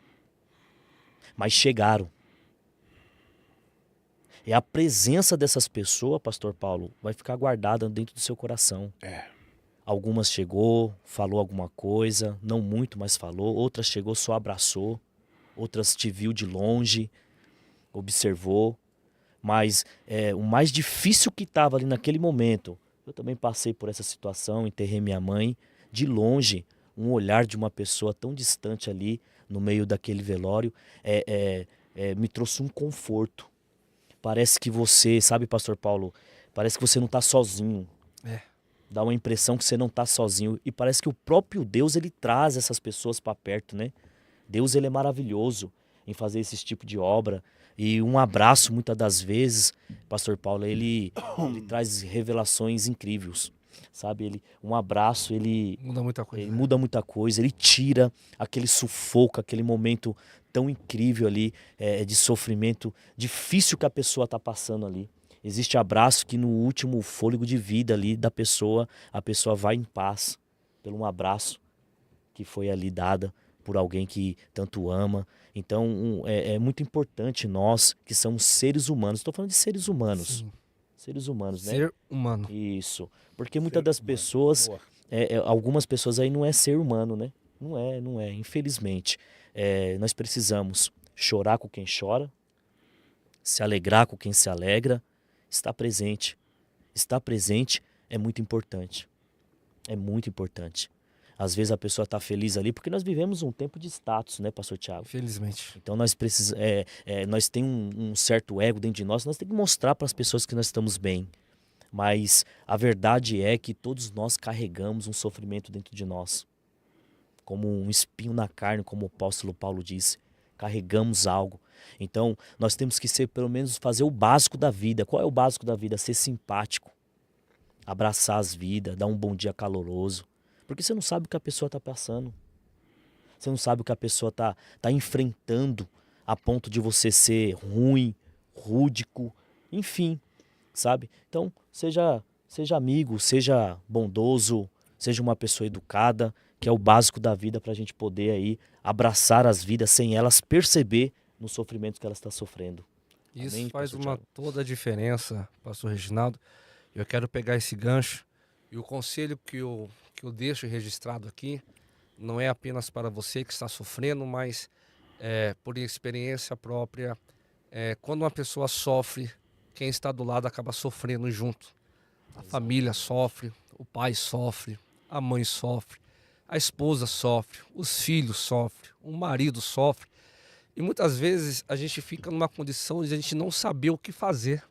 S2: Mas chegaram. E a presença dessas pessoas, pastor Paulo, vai ficar guardada dentro do seu coração. Algumas chegou, falou alguma coisa, não muito, mas falou. Outras chegou, só abraçou. Outras te viu de longe, observou. Mas o mais difícil que estava ali naquele momento, eu também passei por essa situação, enterrei minha mãe, de longe, um olhar de uma pessoa tão distante ali, no meio daquele velório, me trouxe um conforto. Parece que você, sabe, pastor Paulo, parece que você não está sozinho. Dá uma impressão que você não está sozinho. E parece que o próprio Deus, ele traz essas pessoas para perto, né? Deus, ele é maravilhoso em fazer esse tipo de obra. E um abraço, muitas das vezes, pastor Paulo, ele traz revelações incríveis. Sabe, um abraço, ele
S1: Muda muita coisa.
S2: Ele muda muita coisa, ele tira aquele sufoco, aquele momento tão incrível ali, de sofrimento difícil que a pessoa está passando ali. Existe abraço que no último fôlego de vida ali da pessoa, a pessoa vai em paz, pelo um abraço que foi ali dada por alguém que tanto ama. Então é muito importante nós que somos seres humanos, estou falando de seres humanos.
S1: Sim.
S2: Seres humanos, né?
S1: Ser humano.
S2: Isso. Porque muitas das pessoas, algumas pessoas aí não é ser humano, né? Não é, infelizmente. Nós precisamos chorar com quem chora, se alegrar com quem se alegra, estar presente. Estar presente é muito importante. É muito importante. Às vezes a pessoa está feliz ali, porque nós vivemos um tempo de status, né, pastor Thiago?
S1: Infelizmente.
S2: Então nós precisamos, nós temos um certo ego dentro de nós temos que mostrar para as pessoas que nós estamos bem. Mas a verdade é que todos nós carregamos um sofrimento dentro de nós. Como um espinho na carne, como o apóstolo Paulo disse. Carregamos algo. Então nós temos que ser, pelo menos, fazer o básico da vida. Qual é o básico da vida? Ser simpático. Abraçar as vidas, dar um bom dia caloroso. Porque você não sabe o que a pessoa está passando. Você não sabe o que a pessoa está enfrentando a ponto de você ser ruim, rúdico, enfim, sabe? Então, seja amigo, seja bondoso, seja uma pessoa educada, que é o básico da vida para a gente poder aí abraçar as vidas sem elas perceber no sofrimento que elas estão sofrendo.
S1: Isso
S2: Amém,
S1: faz
S2: pastor
S1: toda a diferença, pastor Reginaldo. Eu quero pegar esse gancho e o conselho que eu deixo registrado aqui não é apenas para você que está sofrendo, mas por experiência própria, quando uma pessoa sofre, quem está do lado acaba sofrendo junto. A família sofre, o pai sofre, a mãe sofre, a esposa sofre, os filhos sofrem, o marido sofre. E muitas vezes a gente fica numa condição de a gente não saber o que fazer.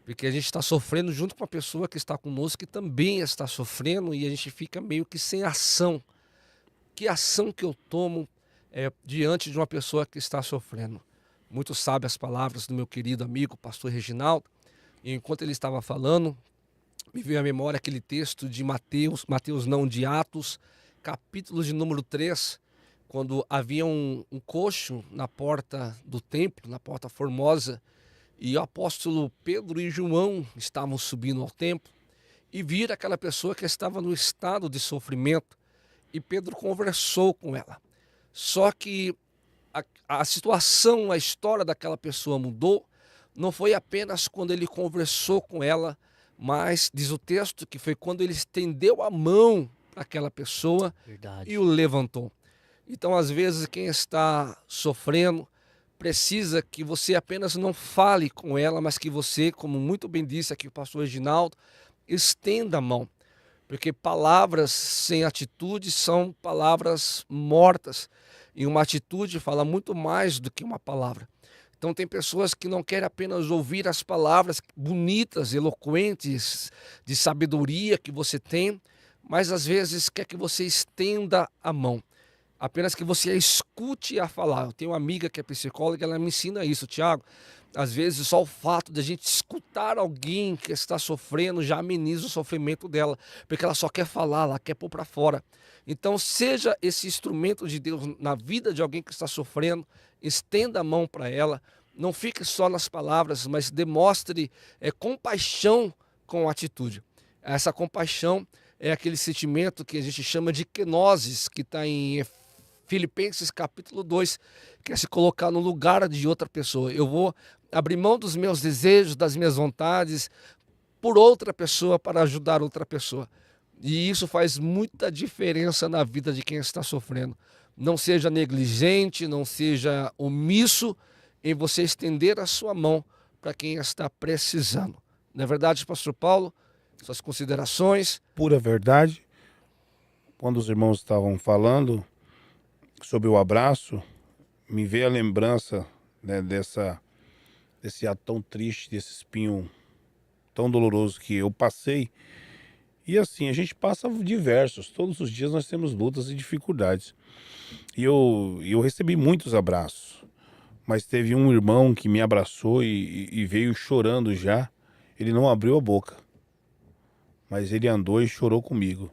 S1: Porque a gente está sofrendo junto com a pessoa que está conosco, que também está sofrendo, e a gente fica meio que sem ação. Que ação que eu tomo diante de uma pessoa que está sofrendo? Muito sabe as palavras do meu querido amigo, pastor Reginaldo, e enquanto ele estava falando, me veio à memória aquele texto de de Atos, capítulo de número 3, quando havia um coxo na porta do templo, na porta formosa, e o apóstolo Pedro e João estavam subindo ao templo e viram aquela pessoa que estava no estado de sofrimento, e Pedro conversou com ela. Só que a situação, a história daquela pessoa mudou, não foi apenas quando ele conversou com ela, mas diz o texto que foi quando ele estendeu a mão para aquela pessoa.
S2: Verdade.
S1: E o levantou. Então, às vezes, quem está sofrendo precisa que você apenas não fale com ela, mas que você, como muito bem disse aqui o pastor Reginaldo, estenda a mão. Porque palavras sem atitude são palavras mortas. E uma atitude fala muito mais do que uma palavra. Então tem pessoas que não querem apenas ouvir as palavras bonitas, eloquentes, de sabedoria que você tem, mas às vezes quer que você estenda a mão. Apenas que você a escute a falar. Eu tenho uma amiga que é psicóloga, ela me ensina isso, Thiago. Às vezes só o fato de a gente escutar alguém que está sofrendo já ameniza o sofrimento dela, porque ela só quer falar, ela quer pôr para fora. Então seja esse instrumento de Deus na vida de alguém que está sofrendo, estenda a mão para ela, não fique só nas palavras, mas demonstre compaixão com atitude. Essa compaixão é aquele sentimento que a gente chama de kenosis, que está em Filipenses capítulo 2, que é se colocar no lugar de outra pessoa. Eu vou abrir mão dos meus desejos, das minhas vontades, por outra pessoa, para ajudar outra pessoa. E isso faz muita diferença na vida de quem está sofrendo. Não seja negligente, não seja omisso em você estender a sua mão para quem está precisando. Não é verdade, pastor Paulo? Suas considerações?
S3: Pura verdade. Quando os irmãos estavam falando sobre o abraço, me veio a lembrança, né, desse ato tão triste, desse espinho tão doloroso que eu passei. E assim, a gente passa diversos. Todos os dias nós temos lutas e dificuldades. E eu recebi muitos abraços. Mas teve um irmão que me abraçou e veio chorando já. Ele não abriu a boca, mas ele andou e chorou comigo,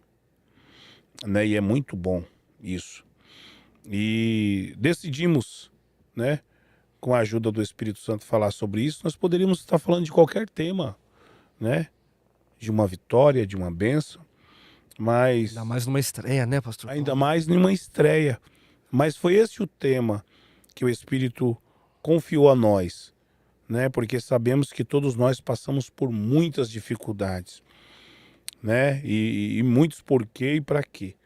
S3: né? E é muito bom isso. E decidimos, né, com a ajuda do Espírito Santo, falar sobre isso. Nós poderíamos estar falando de qualquer tema, né? De uma vitória, de uma bênção, mas...
S1: Ainda mais numa estreia, né, pastor Paulo?
S3: Ainda mais numa estreia. Mas foi esse o tema que o Espírito confiou a nós, né? Porque sabemos que todos nós passamos por muitas dificuldades, né? E muitos porquê e para quê.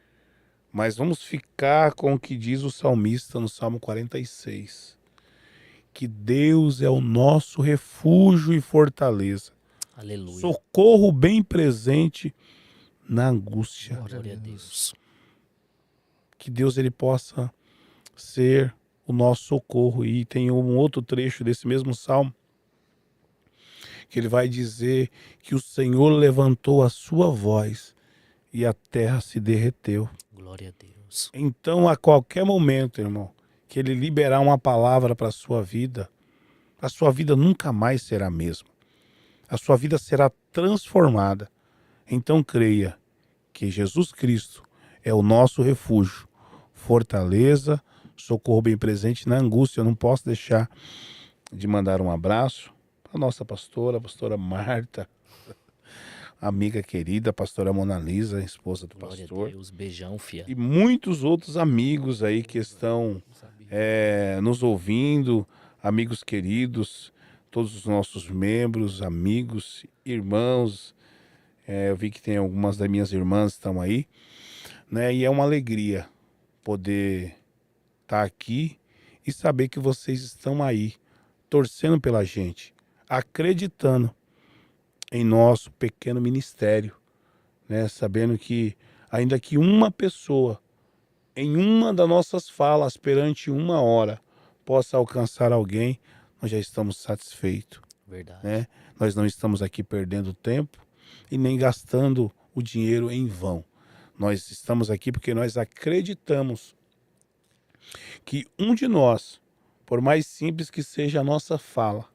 S3: Mas vamos ficar com o que diz o salmista no Salmo 46. Que Deus é o nosso refúgio e fortaleza.
S2: Aleluia.
S3: Socorro bem presente na angústia.
S2: Glória a Deus.
S3: Que Deus ele possa ser o nosso socorro. E tem um outro trecho desse mesmo salmo que ele vai dizer que o Senhor levantou a sua voz e a terra se derreteu.
S2: Glória a Deus.
S3: Então, a qualquer momento, irmão, que ele liberar uma palavra para a sua vida nunca mais será a mesma. A sua vida será transformada. Então creia que Jesus Cristo é o nosso refúgio, fortaleza, socorro bem presente na angústia. Eu não posso deixar de mandar um abraço para a nossa pastora, a pastora Marta, amiga querida, a pastora Mona Lisa, esposa do
S2: Glória
S3: pastor.
S2: a Deus. Beijão, fia.
S3: E muitos outros amigos aí que estão nos ouvindo, amigos queridos, todos os nossos membros, amigos, irmãos. Eu vi que tem algumas das minhas irmãs que estão aí, né? E é uma alegria poder estar aqui e saber que vocês estão aí, torcendo pela gente, acreditando em nosso pequeno ministério, né? Sabendo que ainda que uma pessoa, em uma das nossas falas, perante uma hora, possa alcançar alguém, nós já estamos satisfeitos.
S2: Verdade.
S3: Né? Nós não estamos aqui perdendo tempo e nem gastando o dinheiro em vão. Nós estamos aqui porque nós acreditamos que um de nós, por mais simples que seja a nossa fala,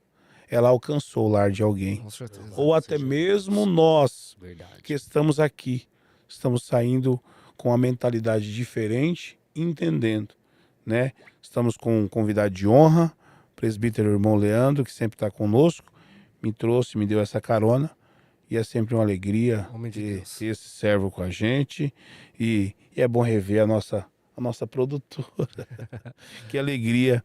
S3: ela alcançou o lar de alguém.
S1: Com certeza.
S3: Ou até mesmo nós
S2: Verdade.
S3: que estamos aqui, estamos saindo com uma mentalidade diferente, entendendo, né? Estamos com um convidado de honra, presbítero irmão Leandro, que sempre está conosco, me trouxe, me deu essa carona, e é sempre uma alegria
S1: Homem de
S3: ter
S1: Deus.
S3: esse servo com a gente, e é bom rever a nossa produtora. Que alegria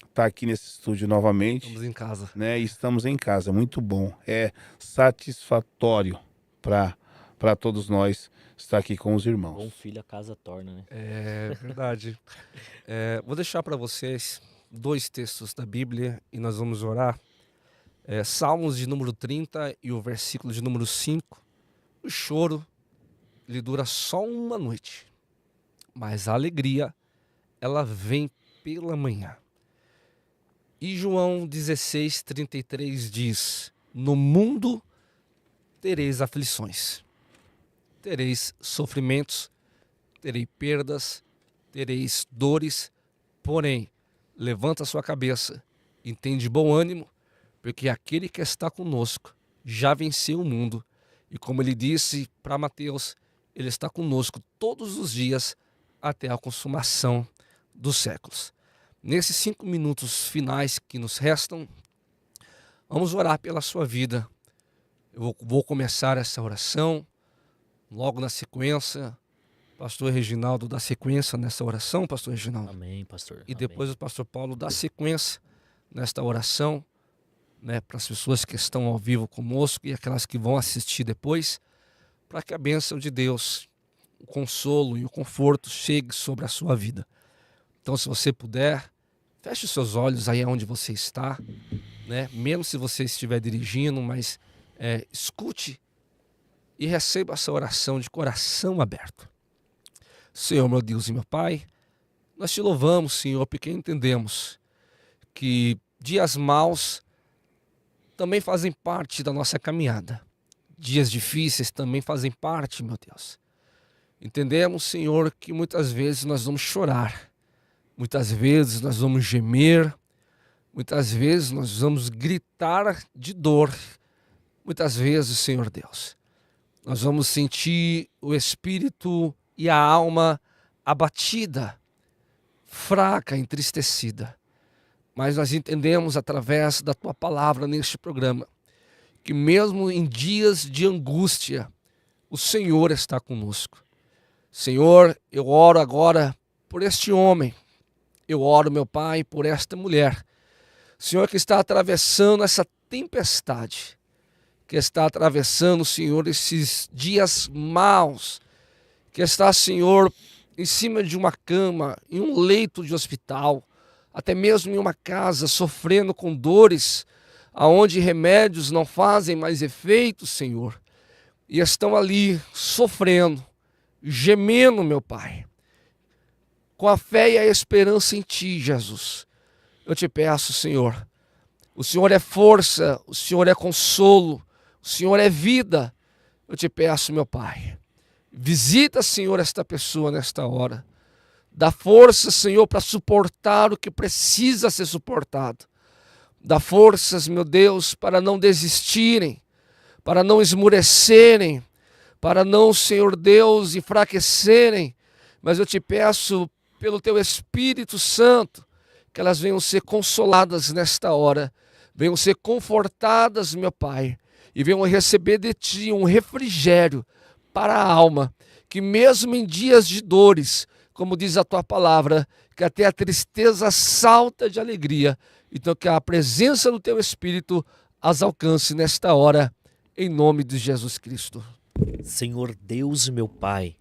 S3: estar aqui nesse estúdio novamente,
S1: Estamos em casa.
S3: né? E estamos em casa, muito bom, é satisfatório para todos nós estar aqui com os irmãos.
S2: Bom filho a casa torna, né?
S1: É verdade. Vou deixar para vocês 2 textos da Bíblia e nós vamos orar. Salmos de número 30 e o versículo de número 5. O choro, ele dura só uma noite, mas a alegria, ela vem pela manhã. E João 16:33 diz: no mundo tereis aflições, tereis sofrimentos, terei perdas, tereis dores, porém, levanta a sua cabeça, entende bom ânimo, porque aquele que está conosco já venceu o mundo. E como ele disse para Mateus, ele está conosco todos os dias até a consumação dos séculos. Nesses 5 minutos finais que nos restam, vamos orar pela sua vida. Eu vou começar essa oração. Logo na sequência, pastor Reginaldo dá sequência nessa oração, pastor Reginaldo.
S2: Amém, pastor.
S1: E
S2: Amém.
S1: depois o pastor Paulo dá sequência nesta oração, né, para as pessoas que estão ao vivo conosco e aquelas que vão assistir depois, para que a bênção de Deus, o consolo e o conforto chegue sobre a sua vida. Então, se você puder, feche os seus olhos aí onde você está, né? Mesmo se você estiver dirigindo, mas escute e receba essa oração de coração aberto. Senhor, meu Deus e meu Pai, nós te louvamos, Senhor, porque entendemos que dias maus também fazem parte da nossa caminhada. Dias difíceis também fazem parte, meu Deus. Entendemos, Senhor, que muitas vezes nós vamos chorar, muitas vezes nós vamos gemer, muitas vezes nós vamos gritar de dor, muitas vezes, Senhor Deus, nós vamos sentir o espírito e a alma abatida, fraca, entristecida. Mas nós entendemos através da Tua palavra neste programa que mesmo em dias de angústia, o Senhor está conosco. Senhor, eu oro agora por este homem, eu oro, meu Pai, por esta mulher. Senhor, que está atravessando essa tempestade, que está atravessando, Senhor, esses dias maus, que está, Senhor, em cima de uma cama, em um leito de hospital, até mesmo em uma casa, sofrendo com dores, aonde remédios não fazem mais efeito, Senhor, e estão ali sofrendo, gemendo, meu Pai, com a fé e a esperança em Ti, Jesus. Eu te peço, Senhor, o Senhor é força, o Senhor é consolo, o Senhor é vida. Eu te peço, meu Pai, visita, Senhor, esta pessoa nesta hora. Dá força, Senhor, para suportar o que precisa ser suportado. Dá forças, meu Deus, para não desistirem, para não esmurecerem, para não, Senhor Deus, enfraquecerem. Mas eu te peço, pelo Teu Espírito Santo, que elas venham ser consoladas nesta hora, venham ser confortadas, meu Pai, e venham receber de Ti um refrigério para a alma, que mesmo em dias de dores, como diz a Tua palavra, que até a tristeza salta de alegria. Então que a presença do Teu Espírito as alcance nesta hora, em nome de Jesus Cristo.
S2: Senhor Deus e meu Pai,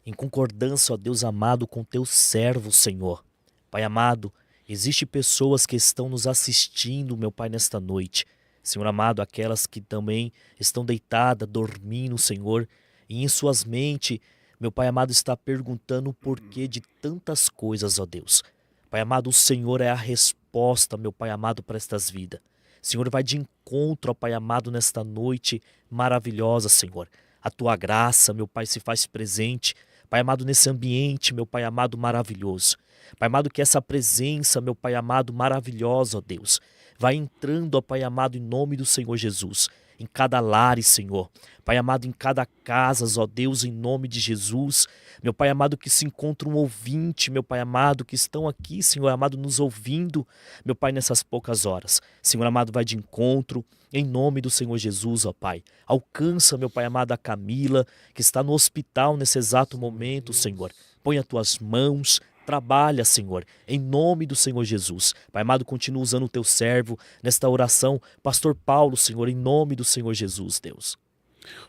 S2: em concordância, ó Deus amado, com Teu servo, Senhor. Pai amado, existem pessoas que estão nos assistindo, meu Pai, nesta noite. Senhor amado, aquelas que também estão deitadas, dormindo, Senhor, e em suas mentes, meu Pai amado, está perguntando o porquê de tantas coisas, ó Deus. Pai amado, o Senhor é a resposta, meu Pai amado, para estas vidas. Senhor, vai de encontro, ó Pai amado, nesta noite maravilhosa, Senhor. A Tua graça, meu Pai, se faz presente, Pai amado, nesse ambiente, meu Pai amado, maravilhoso. Pai amado, que essa presença, meu Pai amado, maravilhosa, ó Deus, vai entrando, ó Pai amado, em nome do Senhor Jesus, em cada lar, Senhor. Pai amado, em cada casa, ó Deus, em nome de Jesus. Meu Pai amado, que se encontra um ouvinte, meu Pai amado, que estão aqui, Senhor amado, nos ouvindo, meu Pai, nessas poucas horas. Senhor amado, vai de encontro, em nome do Senhor Jesus, ó Pai. Alcança, meu Pai amado, a Camila, que está no hospital nesse exato momento, Senhor. Põe as Tuas mãos, trabalha, Senhor, em nome do Senhor Jesus. Pai amado, continua usando o Teu servo nesta oração, Pastor Paulo, Senhor, em nome do Senhor Jesus, Deus.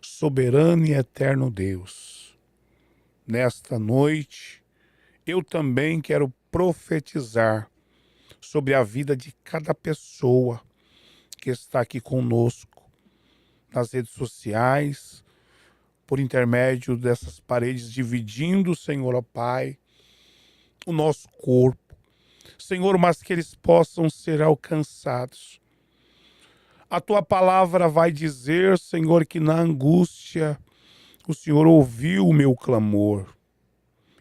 S3: Soberano e eterno Deus, nesta noite eu também quero profetizar sobre a vida de cada pessoa que está aqui conosco, nas redes sociais, por intermédio dessas paredes, dividindo, Senhor, ó Pai, o nosso corpo. Senhor, mas que eles possam ser alcançados. A Tua palavra vai dizer, Senhor, que na angústia o Senhor ouviu o meu clamor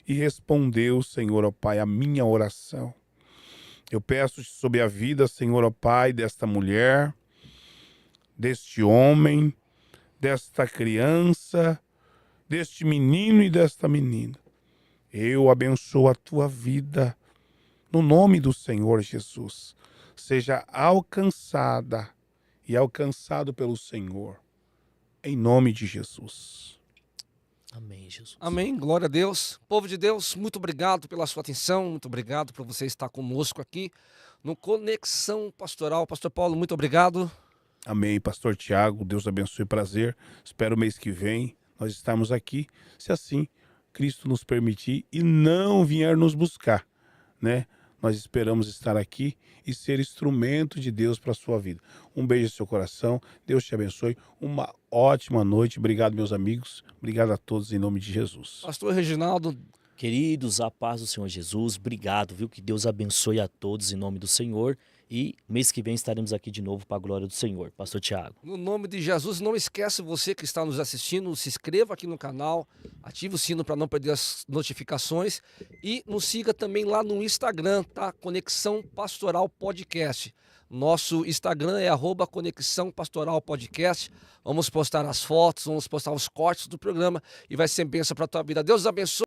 S3: e respondeu, Senhor, ó Pai, a minha oração. Eu peço sobre a vida, Senhor, ó Pai, desta mulher, deste homem, desta criança, deste menino e desta menina. Eu abençoo a Tua vida no nome do Senhor Jesus. Seja alcançada e alcançado pelo Senhor, em nome de Jesus.
S2: Amém, Jesus.
S1: Amém, glória a Deus. Povo de Deus, muito obrigado pela sua atenção, muito obrigado por você estar conosco aqui no Conexão Pastoral. Pastor Paulo, muito obrigado.
S3: Amém, pastor Tiago, Deus abençoe, prazer. Espero o mês que vem nós estarmos aqui, se assim Cristo nos permitir e não vier nos buscar, né? Nós esperamos estar aqui e ser instrumento de Deus para a sua vida. Um beijo no seu coração, Deus te abençoe, uma ótima noite. Obrigado, meus amigos, obrigado a todos em nome de Jesus.
S1: Pastor Reginaldo,
S2: Queridos, a paz do Senhor Jesus, obrigado, viu? Que Deus abençoe a todos em nome do Senhor. E mês que vem estaremos aqui de novo para a glória do Senhor. Pastor Tiago.
S1: no nome de Jesus, não esquece você que está nos assistindo, se inscreva aqui no canal, ative o sino para não perder as notificações e nos siga também lá no Instagram, tá? Conexão Pastoral Podcast. Nosso Instagram é @Conexão Pastoral Podcast. Vamos postar as fotos, vamos postar os cortes do programa e vai ser bênção para a tua vida. Deus abençoe.